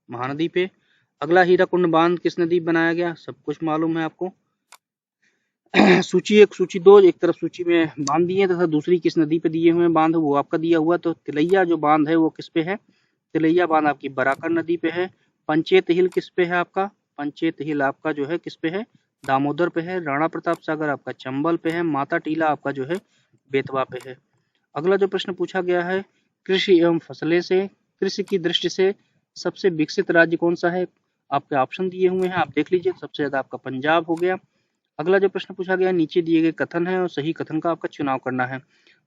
महानदी पे। अगला, हीराकुंड बांध किस नदी पर बनाया गया? सब कुछ मालूम है आपको। सूची 2, एक तरफ सूची में बांध दिए तथा दूसरी किस नदी पे दिए हुए हैं बांध, वो आपका दिया हुआ। तो तिलैया जो बांध है वो किस पे है? तिलैया बांध आपकी बराकर नदी पे है। पंचेत हिल किस पे है आपका? पंचेत हिल आपका जो है किस पे है? दामोदर पे है। राणा प्रताप सागर आपका चंबल पे है। माता टीला आपका जो है बेतवा पे है। अगला जो प्रश्न पूछा गया है, कृषि एवं फसलें से, कृषि की दृष्टि से सबसे विकसित राज्य कौन सा है? आपके ऑप्शन दिए हुए हैं, आप देख लीजिए। सबसे ज्यादा आपका पंजाब हो गया। अगला जो प्रश्न पूछा गया, नीचे दिए गए कथन है और सही कथन का आपका चुनाव करना है।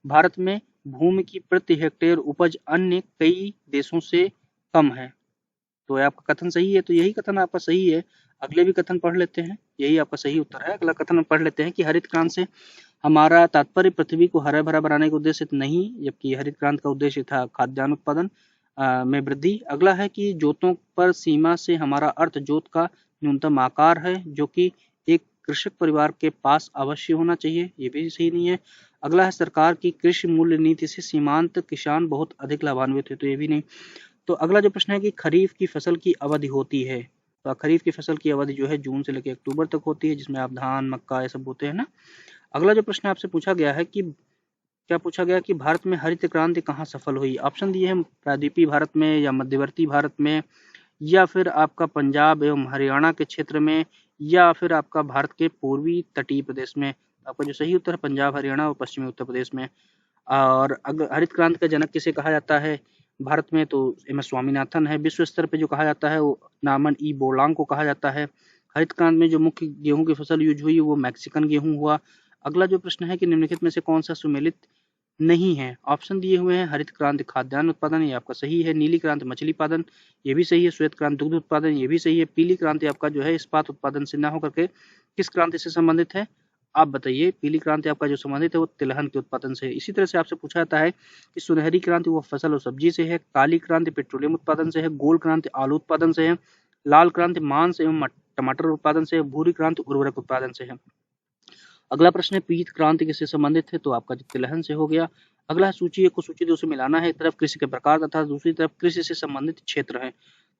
भारत में भूमि की प्रति हेक्टेयर उपज अन्य कई देशों से कम है। तो आपका कथन सही है, तो यही कथन आपका सही है। अगले भी कथन पढ़ लेते हैं, यही आपका सही उत्तर है। अगला कथन पढ़ लेते हैं कि हरित क्रांति से हमारा तात्पर्य पृथ्वी को हरा भरा बनाने के उद्देश्य से नहीं, जबकि हरित क्रांति का उद्देश्य था खाद्यान्न उत्पादन में वृद्धि। अगला है कि जोतों पर सीमा से हमारा अर्थ जोत का न्यूनतम आकार है, जो कि एक कृषक परिवार के पास अवश्य होना चाहिए, ये भी सही नहीं है। अगला है सरकार की कृषि मूल्य नीति से सीमांत किसान बहुत अधिक लाभान्वित है, तो ये भी नहीं। तो अगला जो प्रश्न है कि खरीफ की फसल की अवधि होती है, तो खरीफ की फसल की अवधि जो है जून से लेकर अक्टूबर तक होती है, जिसमें आप धान मक्का ये सब बोते हैं ना। अगला जो प्रश्न आपसे पूछा गया है कि क्या पूछा गया कि भारत में हरित क्रांति कहाँ सफल हुई? ऑप्शन दिए हैं प्रायद्वीपीय भारत में, या मध्यवर्ती भारत में, या फिर आपका पंजाब एवं हरियाणा के क्षेत्र में, या फिर आपका भारत के पूर्वी तटीय प्रदेश में। आपका जो सही उत्तर है पंजाब, हरियाणा और पश्चिमी उत्तर प्रदेश में। और अगर हरित क्रांति का जनक किसे कहा जाता है भारत में, तो एम.एस. स्वामीनाथन है। विश्व स्तर पे जो कहा जाता है वो नामन ई बोलांग को कहा जाता है। हरित क्रांति में जो मुख्य गेहूं की फसल यूज हुई वो मैक्सिकन गेहूं हुआ। अगला जो प्रश्न है कि निम्नलिखित में से कौन सा सुमेलित नहीं है? ऑप्शन दिए हुए हैं हरित क्रांति खाद्यान्न उत्पादन, ये आपका सही है। नीली क्रांति मछली पालन, ये भी सही है। श्वेत क्रांति दुग्ध उत्पादन, ये भी सही है। पीली क्रांति आपका जो है इस्पात उत्पादन से न होकर के किस क्रांति से संबंधित है? आप बताइए। पीली क्रांति आपका जो संबंधित है वो तिलहन के उत्पादन से है। इसी तरह से आपसे पूछा जाता है कि सुनहरी क्रांति वो फसल और सब्जी से है। काली क्रांति पेट्रोलियम उत्पादन से है। गोल्ड क्रांति आलू उत्पादन से है। लाल क्रांति मांस एवं टमाटर उत्पादन से है। भूरी क्रांति उर्वरक उत्पादन से है। अगला प्रश्न है पीत क्रांति किससे संबंधित है? तो आपका तिलहन से हो गया। अगला है सूची 1 को सूची 2 से मिलाना है। एक तरफ कृषि के प्रकार तथा दूसरी तरफ कृषि से संबंधित क्षेत्र है।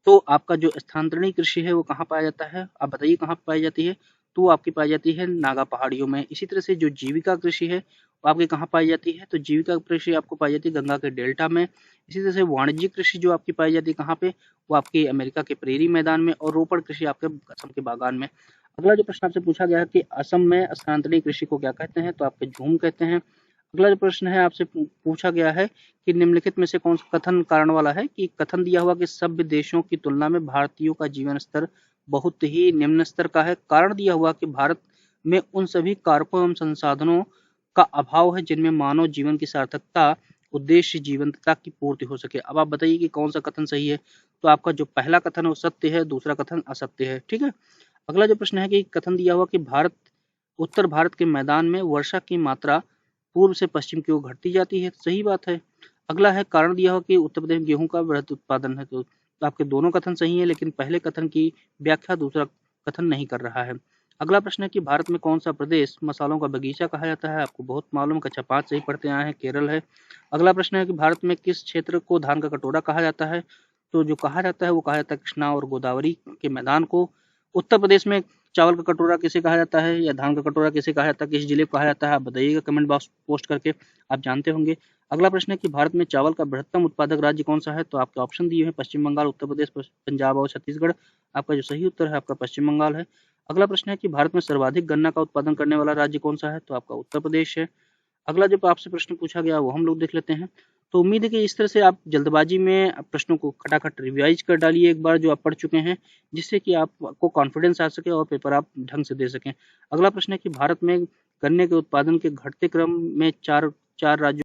तो आपका जो स्थानांतरणीय कृषि है वो कहाँ पाया जाता है? आप बताइए कहाँ पाई जाती है? तो आपकी पाई जाती है नागा पहाड़ियों में। इसी तरह से जो जीविका कृषि है वो आपकी कहाँ पाई जाती है? तो जीविका कृषि आपको पाई जाती है गंगा के डेल्टा में। इसी तरह से वाणिज्यिक कृषि जो आपकी पाई जाती है कहाँ पे? वो आपकी अमेरिका के प्रेरी मैदान में। और रोपड़ कृषि आपके असम के बागान में। अगला जो प्रश्न आपसे पूछा गया है कि असम में स्थानांतरणीय कृषि को क्या कहते हैं? तो आपके झूम कहते हैं। अगला जो प्रश्न है आपसे पूछा गया है कि निम्नलिखित में से कौन सा कथन कारण वाला है? कि कथन दिया हुआ कि सभ्य देशों की तुलना में भारतीयों का जीवन स्तर बहुत ही निम्न स्तर का है। कारण दिया हुआ कि भारत में उन सभी कारकों एवं संसाधनों का अभाव है जिनमें मानव जीवन की सार्थकता उद्देश्य जीवंतता की पूर्ति हो सके। अब आप बताइए कि कौन सा कथन सही है? तो आपका जो पहला कथन है वो सत्य है, दूसरा कथन असत्य है। ठीक है। अगला जो प्रश्न है कि कथन दिया हुआ कि उत्तर भारत के मैदान में वर्षा की मात्रा पूर्व से पश्चिम की ओर घटती जाती है। सही बात है। अगला है कारण दिया हुआ कि उत्तर प्रदेश में गेहूं का वृहद उत्पादन है। तो आपके दोनों कथन सही है, लेकिन पहले कथन की व्याख्या दूसरा कथन नहीं कर रहा है। अगला प्रश्न है कि भारत में कौन सा प्रदेश मसालों का बगीचा कहा जाता है? आपको बहुत मालूम, कक्षा 5 से ही पढ़ते आए हैं, केरल है। अगला प्रश्न है कि भारत में किस क्षेत्र को धान का कटोरा कहा जाता है? तो जो कहा जाता है वो कहा जाता है कृष्णा और गोदावरी के मैदान को। उत्तर प्रदेश में चावल का कटोरा किसे कहा जाता है, या धान का कटोरा किसे कहा जाता है, किस जिले को कहा जाता है? आप बताइएगा कमेंट बॉक्स पोस्ट करके, आप जानते होंगे। अगला प्रश्न है कि भारत में चावल का बृहत्तम उत्पादक राज्य कौन सा है? तो आपके ऑप्शन दिए हैं पश्चिम बंगाल, उत्तर प्रदेश, पंजाब और छत्तीसगढ़। आपका जो सही उत्तर है आपका पश्चिम बंगाल है। अगला प्रश्न है कि भारत में सर्वाधिक गन्ना का उत्पादन करने वाला राज्य कौन सा है? तो आपका उत्तर प्रदेश है। अगला जो आपसे प्रश्न पूछा गया वो हम लोग देख लेते हैं। तो उम्मीद है कि इस तरह से आप जल्दबाजी में प्रश्नों को खटाखट रिवाइज कर डालिए एक बार जो आप पढ़ चुके हैं, जिससे कि आपको कॉन्फिडेंस आ सके और पेपर आप ढंग से दे सकें। अगला प्रश्न है कि भारत में गन्ने के उत्पादन के घटते क्रम में चार चार राज्यों